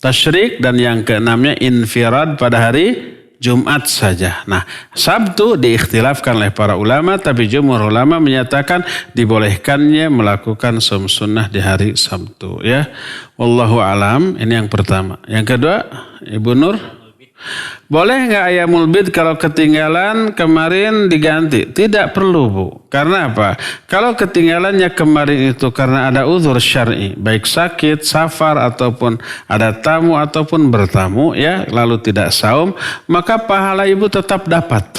Tasyrik, dan yang ke-6-nya infirad pada hari Jumat saja. Nah, Sabtu diikhtilafkan oleh para ulama, tapi jumhur ulama menyatakan dibolehkannya melakukan saum sunnah di hari Sabtu. Ya, wallahu alam. Ini yang pertama. Yang kedua, Ibu Nur, boleh nggak ayamul bid kalau ketinggalan kemarin diganti? Tidak perlu, Bu. Karena apa? Kalau ketinggalannya kemarin itu karena ada uzur syar'i, baik sakit, safar, ataupun ada tamu ataupun bertamu, ya, lalu tidak saum, maka pahala ibu tetap dapat.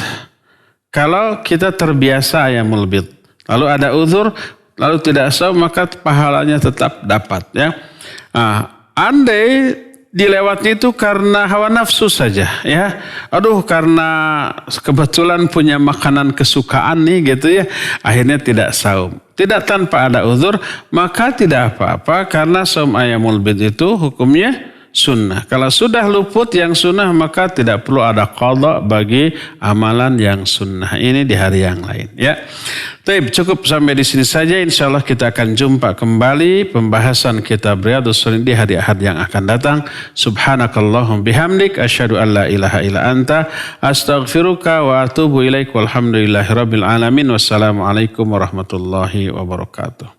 Kalau kita terbiasa ayamul bid, lalu ada uzur, lalu tidak saum, maka pahalanya tetap dapat, ya. Andai dilewatnya itu karena hawa nafsu saja, ya. Aduh, karena kebetulan punya makanan kesukaan nih gitu, ya. Akhirnya tidak saum. Tidak tanpa ada uzur, maka tidak apa-apa karena saum ayamul bid itu hukumnya sunnah. Kalau sudah luput yang sunnah, maka tidak perlu ada qadha bagi amalan yang sunnah ini di hari yang lain, ya. Baik, cukup sampai di sini saja. Insyaallah kita akan jumpa kembali pembahasan kitab Riyadhus Shalihin di hari Ahad yang akan datang. Subhanakallahum bihamdik asyhadu an la ilaha illa anta astaghfiruka wa atubu ilaik. Walhamdulillahirabbil alamin. Wassalamualaikum warahmatullahi wabarakatuh.